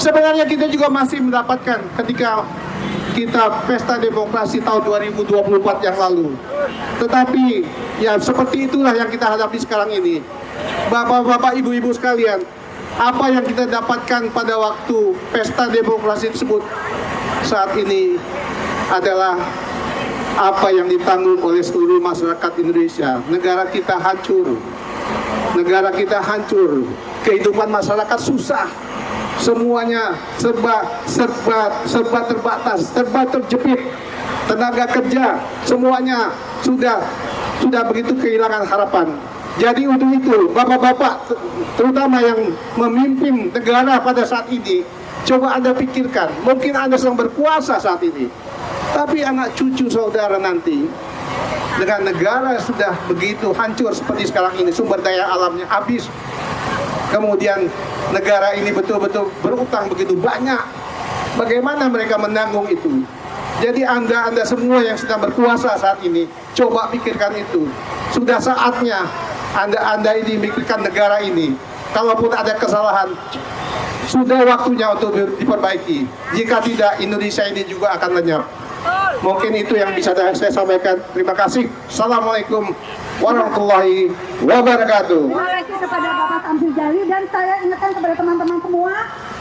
sebenarnya kita juga masih mendapatkan ketika kita pesta demokrasi tahun 2024 yang lalu. Tetapi ya seperti itulah yang kita hadapi sekarang ini. Bapak-bapak, ibu-ibu sekalian, apa yang kita dapatkan pada waktu pesta demokrasi tersebut saat ini adalah apa yang ditanggung oleh seluruh masyarakat Indonesia. Negara kita hancur. Negara kita hancur. Kehidupan masyarakat susah. Semuanya serba terbatas, serba terjepit. Tenaga kerja semuanya sudah begitu kehilangan harapan. Jadi untuk itu, bapak-bapak terutama yang memimpin negara pada saat ini, coba Anda pikirkan, mungkin Anda sedang berkuasa saat ini, tapi anak cucu saudara nanti dengan negara sudah begitu hancur seperti sekarang ini, sumber daya alamnya habis, kemudian negara ini betul-betul berutang begitu banyak, bagaimana mereka menanggung itu. Jadi Anda semua yang sedang berkuasa saat ini, coba pikirkan itu. Sudah saatnya Anda ini mikirkan negara ini. Kalaupun ada kesalahan, sudah waktunya untuk diperbaiki. Jika tidak, Indonesia ini juga akan lenyap. Mungkin itu yang bisa saya sampaikan. Terima kasih. Assalamualaikum warahmatullahi wabarakatuh. Terima kasih kepada Bapak Samsul Jali, dan saya ingatkan kepada teman-teman semua,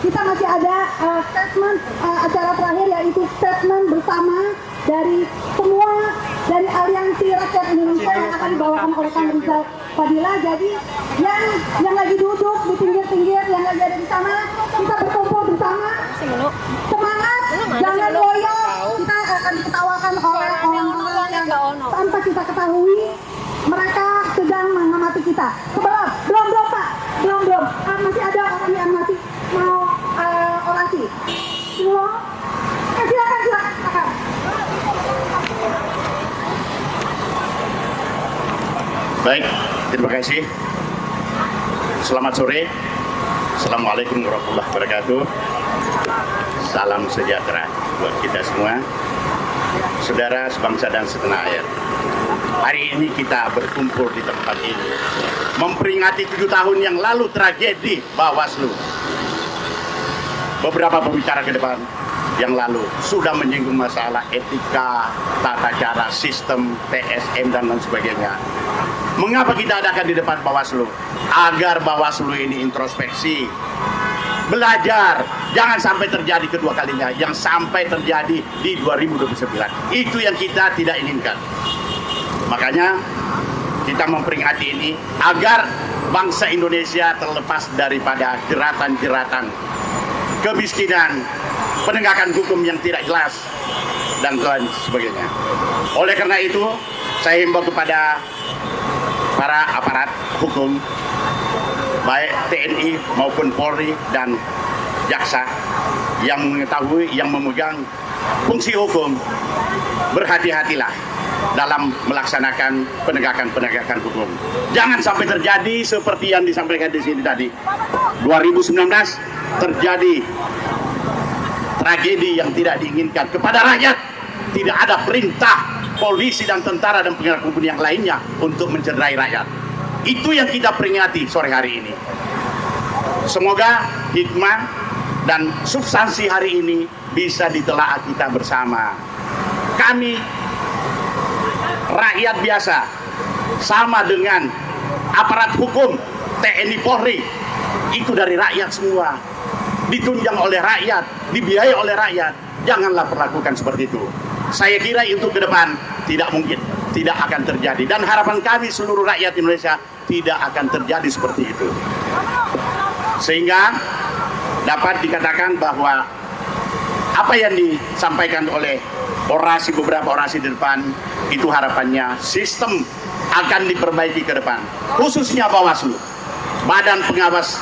kita masih ada statement acara terakhir, yaitu statement bersama dari semua dari Aliansi Rakyat Indonesia yang akan dibawakan oleh Kang Rizal Fadila. Jadi yang lagi duduk di pinggir-pinggir, yang lagi ada di sana, kita berkumpul bersama. Semangat, jangan loyo. Kita akan diketawakan oleh orang-orang yang tanpa kita ketahui mereka sedang mengamati kita. Belum Pak, belum. Masih ada orang yang masih mau orasi. Belum? Silakan. Baik, terima kasih. Selamat sore. Assalamualaikum warahmatullahi wabarakatuh. Salam sejahtera buat kita semua. Saudara sebangsa dan setanah air. Hari ini kita berkumpul di tempat ini memperingati 7 tahun yang lalu tragedi Bawaslu. Beberapa pembicara ke depan yang lalu sudah menyinggung masalah etika, tata cara, sistem, TSM dan lain sebagainya. Mengapa kita adakan di depan Bawaslu? Agar Bawaslu ini introspeksi, belajar, jangan sampai terjadi kedua kalinya yang sampai terjadi di 2029. Itu yang kita tidak inginkan. Makanya kita memperingati ini agar bangsa Indonesia terlepas daripada jeratan-jeratan kemiskinan, penegakan hukum yang tidak jelas, dan lain sebagainya. Oleh karena itu, saya himbau kepada para aparat hukum, baik TNI maupun Polri dan jaksa yang mengetahui, yang memegang fungsi hukum, berhati-hatilah dalam melaksanakan penegakan hukum. Jangan sampai terjadi seperti yang disampaikan di sini tadi. 2019 terjadi tragedi yang tidak diinginkan kepada rakyat. Tidak ada perintah polisi dan tentara dan penegak hukum yang lainnya untuk mencederai rakyat. Itu yang kita peringati sore hari ini. Semoga hikmah dan substansi hari ini bisa ditelaah kita bersama. Kami rakyat biasa, sama dengan aparat hukum, TNI Polri, itu dari rakyat semua, ditunjang oleh rakyat, dibiayai oleh rakyat. Janganlah perlakukan seperti itu. Saya kira itu ke depan tidak mungkin, tidak akan terjadi, dan harapan kami seluruh rakyat Indonesia tidak akan terjadi seperti itu, sehingga dapat dikatakan bahwa apa yang disampaikan oleh beberapa orasi di depan, itu harapannya sistem akan diperbaiki ke depan, khususnya Bawaslu, Badan Pengawas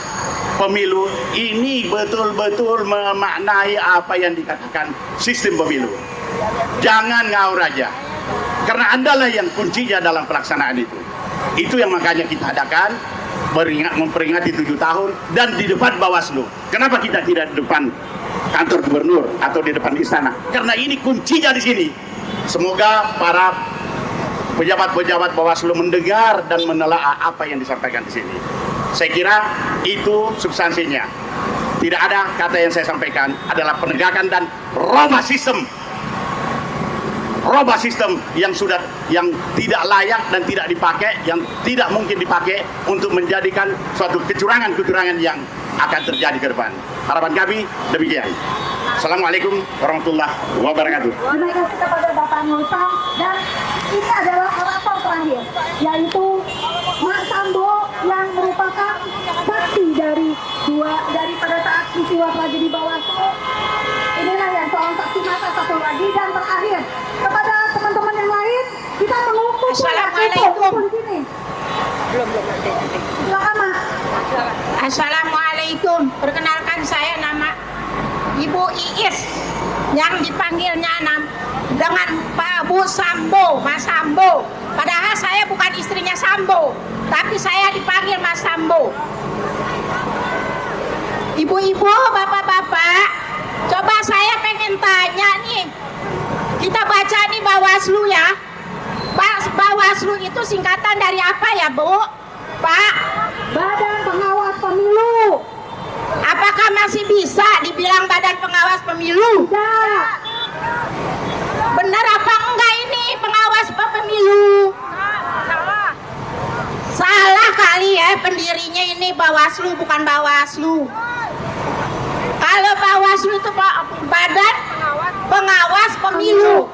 Pemilu ini betul-betul memaknai apa yang dikatakan sistem pemilu. Jangan ngawur aja, karena Andalah yang kuncinya dalam pelaksanaan itu. Itu yang makanya kita adakan memperingati 7 tahun dan di depan Bawaslu. Kenapa kita tidak di depan kantor gubernur atau di depan istana? Karena ini kuncinya di sini. Semoga para pejabat-pejabat Bawaslu mendengar dan menelaah apa yang disampaikan di sini. Saya kira itu substansinya. Tidak ada kata yang saya sampaikan adalah penegakan dan robah sistem yang tidak layak dan tidak dipakai, yang tidak mungkin dipakai untuk menjadikan suatu kecurangan-kecurangan yang akan terjadi ke depan. Harapan kami demikian. Assalamualaikum warahmatullahi wabarakatuh. Terima kasih kepada Bapak Nusam, dan ini adalah orator terakhir, yaitu Mas Sambo yang merupakan saksi dari pada saat peristiwa tragedi Bawaslu. Inilah yang soal saksi mata satu lagi, dan terakhir kepada teman-teman yang lain, kita mengukur. Assalamualaikum. Belum nanti. Silakan, Mak. Assalamualaikum. Perkenalkan, saya nama Ibu Iis, yang dipanggilnya dengan Pak Bu Sambo, Mas Sambo. Padahal saya bukan istrinya Sambo, tapi saya dipanggil Mas Sambo. Ibu-ibu, bapak-bapak, coba saya pengen tanya nih, kita baca nih Bawaslu ya. Bawaslu itu singkatan dari apa ya, Bu? Pak? Badan Pengawas Pemilu. Apakah masih bisa dibilang Badan Pengawas Pemilu? Tidak. Benar apa enggak ini pengawas pemilu? Salah kali ya, pendirinya ini Bawaslu bukan Bawaslu. Kalau Bawaslu itu Badan Pengawas Pemilu.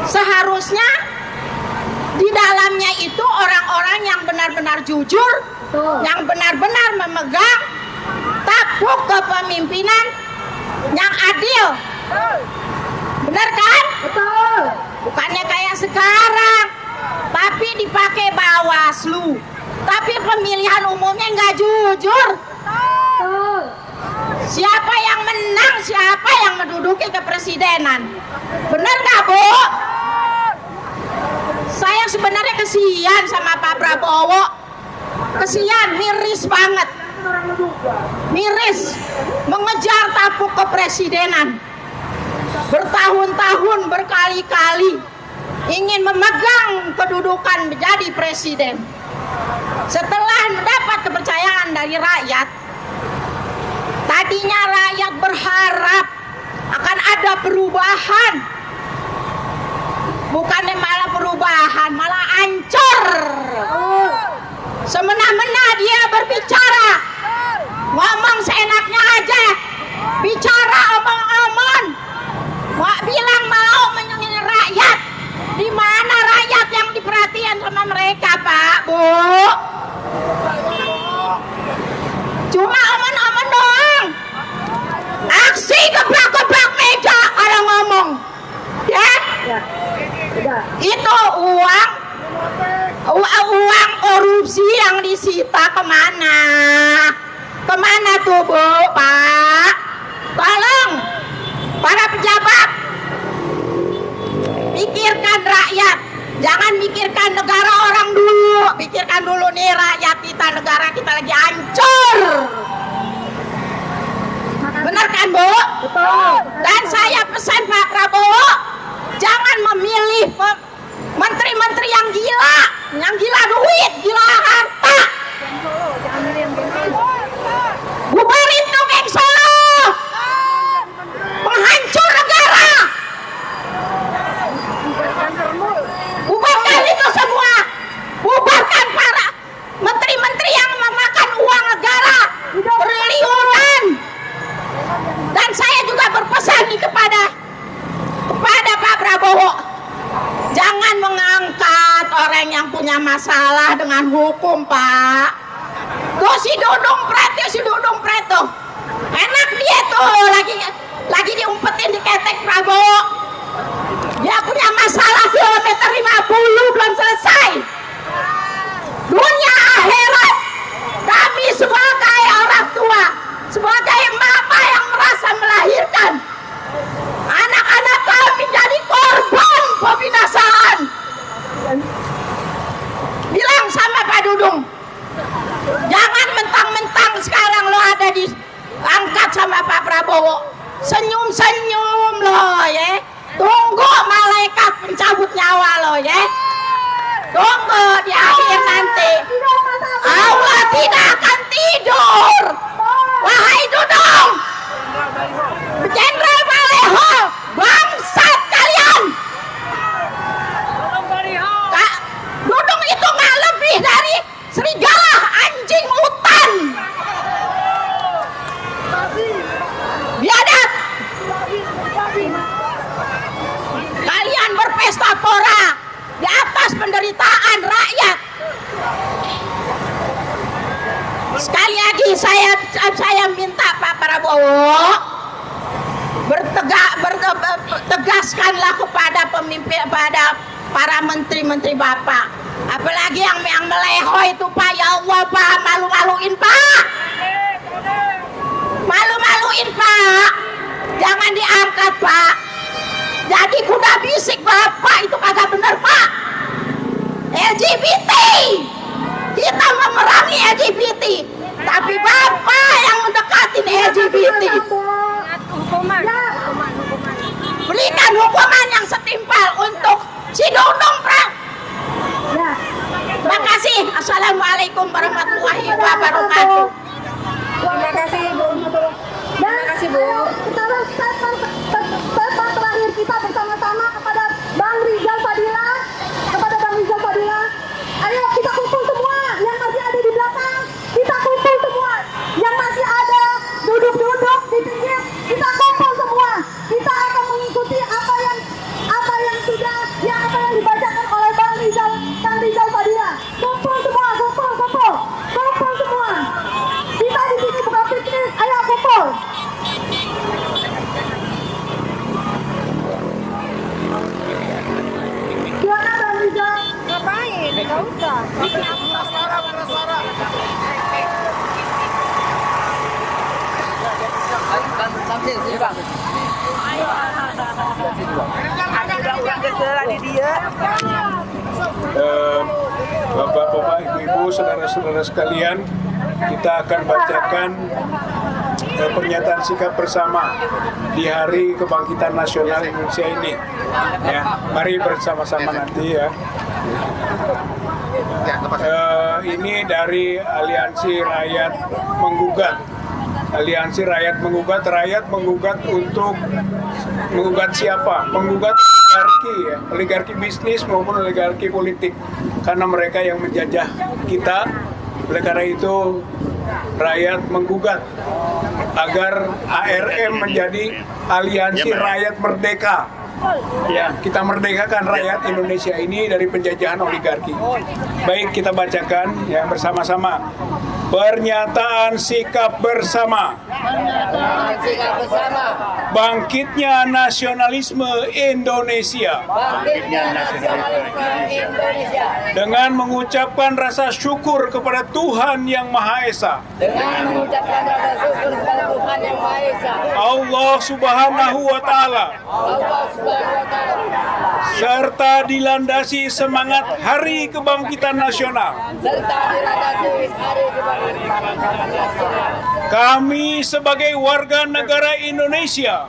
Seharusnya di dalamnya itu orang-orang yang benar-benar jujur, yang benar-benar memegang tampuk kepemimpinan yang adil. Benar kan? Betul. Bukannya kayak sekarang, tapi dipakai Bawaslu. Tapi pemilihan umumnya nggak jujur. Betul. Siapa yang menang, siapa yang menduduki kepresidenan. Benar nggak, Bu? Saya sebenarnya kesian sama Pak Prabowo. Kesian, miris banget. Miris mengejar tampuk kepresidenan. Bertahun-tahun, berkali-kali ingin memegang kedudukan menjadi presiden. Setelah mendapat kepercayaan dari rakyat, tadinya rakyat berharap akan ada perubahan. Bukannya malah perubahan, malah hancur. Semena-mena dia berbicara, ngomong seenaknya aja, bicara omong-omong, bilang mau menyenangkan rakyat. Di mana rakyat yang diperhatikan sama mereka, Pak, Bu? Cuma omong-omong doang. Aksi gebrak-gebrak meja kalau ngomong, ya? Itu uang korupsi yang disita kemana? Kemana tuh, Bu, Pak? Tolong para pejabat pikirkan rakyat, jangan pikirkan negara orang dulu. Pikirkan dulu nih rakyat kita, negara kita lagi hancur. Benar kan, Bu? Betul. Dan saya pesan Pak Prabowo, jangan memilih menteri-menteri yang gila duit, gila harta. Bubarin tuh geng Solo, penghancur negara. Bubarkan itu semua, bubarkan para menteri-menteri yang memakan uang negara triliunan. Dan saya juga berpesan nih kepada Pak Prabowo, jangan mengangkat orang yang punya masalah dengan hukum, Pak. Tuh si Dudung Pret tuh, enak dia tuh lagi diumpetin di ketek Prabowo. Dia punya masalah kilometer 50 belum selesai. Dunia akhirat, kami sebagai orang tua, sebagai mama yang merasa melahirkan, anak-anak kami jadi korban pembinasaan. Bilang sama Pak Dudung, jangan mentang-mentang sekarang lo ada diangkat sama Pak Prabowo, senyum-senyum lo ya. Tunggu malaikat pencabut nyawa lo ya. Tunggu di akhir nanti, Allah tidak akan tidur. Wahai Dudung, Jenderal Maleho, bangsat kalian. Dudung itu nggak lebih dari serigala, anjing hutan. Biadab. Kalian berpesta pora di atas penderitaan rakyat. Sekali lagi saya minta Pak Prabowo, tegaskanlah kepada pemimpin, pada para menteri-menteri Bapak, apalagi yang meleho itu, Pak. Ya Allah, Pak, malu-maluin, Pak. Malu-maluin, Pak. Jangan diangkat, Pak. Jadi kuda bisik Bapak itu kagak bener, Pak. LGBT, kita memerangi LGBT, tapi Bapak yang mendekatin LGBT. Assalamualaikum warahmatullahi wabarakatuh. Terima kasih Bu. Terima kasih Bu. Sekarang statement terakhir kita bersama-sama kepada Bang Rizal Fadila. Ayo kita kumpul semua yang masih ada di belakang. Kita kumpul semua yang masih ada duduk-duduk di pinggir. Kita kumpul semua. Kita akan mengikuti apa yang dibacakan oleh Bang Rizal Fadila. Kumpul semua, kumpul semua. Kita di sini bukan piknik. Ayo kumpul. Gimana Bang Rizal? Ngapain? Gak usah. Bapak-bapak, ibu-ibu, saudara-saudara sekalian, kita akan bacakan pernyataan sikap bersama di Hari Kebangkitan Nasional Indonesia ini. Ya, mari bersama-sama nanti ya. Ini dari Aliansi Rakyat Menggugat. Aliansi Rakyat Menggugat untuk menggugat siapa? Menggugat oligarki ya, oligarki bisnis maupun oligarki politik, karena mereka yang menjajah kita. Oleh karena itu rakyat menggugat agar ARM menjadi Aliansi Rakyat Merdeka. Ya, kita merdekakan rakyat Indonesia ini dari penjajahan oligarki. Baik, kita bacakan ya bersama-sama. Pernyataan sikap bersama. Bangkitnya nasionalisme Indonesia. Dengan mengucapkan rasa syukur kepada Tuhan Yang Maha Esa. Allah Subhanahu wa Ta'ala. Serta dilandasi semangat Hari Kebangkitan Nasional. Kami sebagai warga negara Indonesia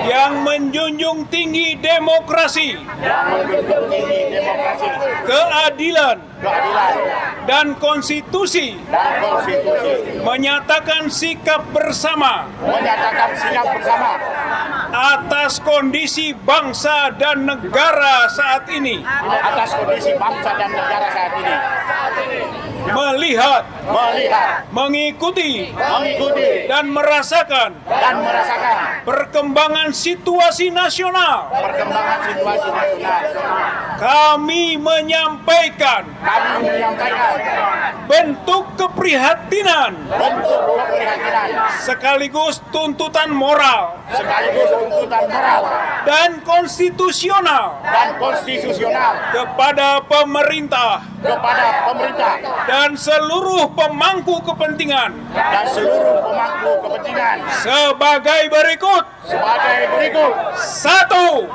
yang menjunjung tinggi demokrasi, keadilan, dan konstitusi, menyatakan sikap bersama atas kondisi bangsa dan negara saat ini. Melihat, mengikuti, dan merasakan perkembangan situasi nasional. Kami menyampaikan bentuk keprihatinan sekaligus tuntutan moral dan konstitusional kepada pemerintah dan seluruh pemangku kepentingan sebagai berikut. Satu,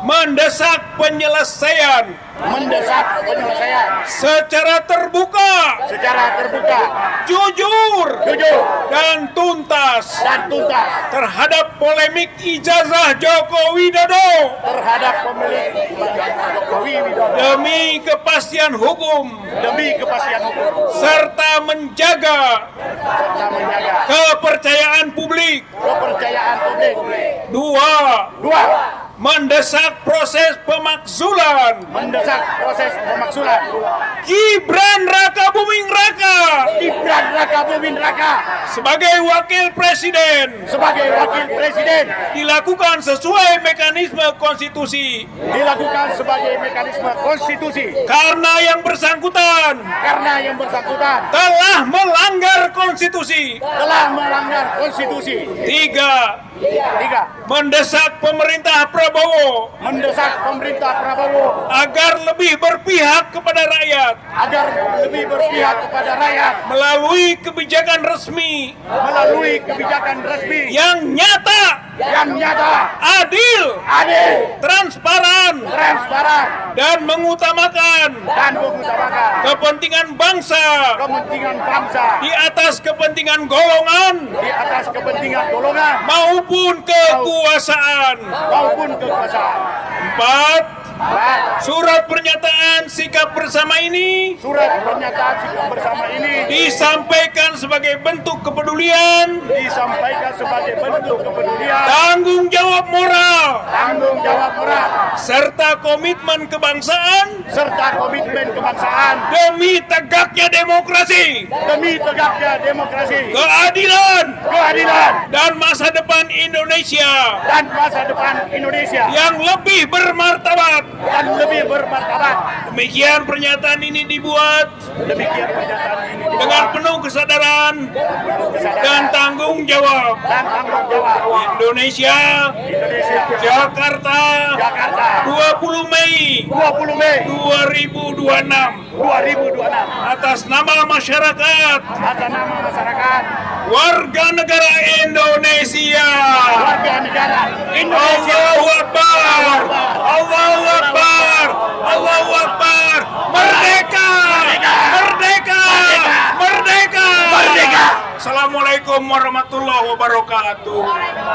mendesak penyelesaian secara terbuka, jujur, dan tuntas terhadap polemik ijazah Joko Widodo demi kepastian hukum serta menjaga kepercayaan publik. Dua, mendesak proses pemakzulan Gibran Raka Buming Raka sebagai wakil presiden dilakukan sesuai mekanisme konstitusi karena yang bersangkutan telah melanggar konstitusi. Tiga, mendesak pemerintah Prabowo agar lebih berpihak kepada rakyat melalui kebijakan resmi yang nyata, adil, transparan, dan mengutamakan kepentingan bangsa di atas kepentingan golongan maupun kekuasaan. 4, Surat pernyataan sikap bersama ini disampaikan sebagai bentuk kepedulian, tanggung jawab moral, serta komitmen kebangsaan, demi tegaknya demokrasi, keadilan, dan masa depan Indonesia yang lebih bermartabat. Demikian pernyataan ini dibuat dengan penuh kesadaran dan tanggung jawab. Indonesia, Jakarta, 20 Mei 2026. Atas nama masyarakat, warga negara Indonesia. Allahu Akbar, Allahu Akbar, Allahu Akbar. Merdeka, merdeka, merdeka, merdeka. Assalamualaikum warahmatullahi wabarakatuh.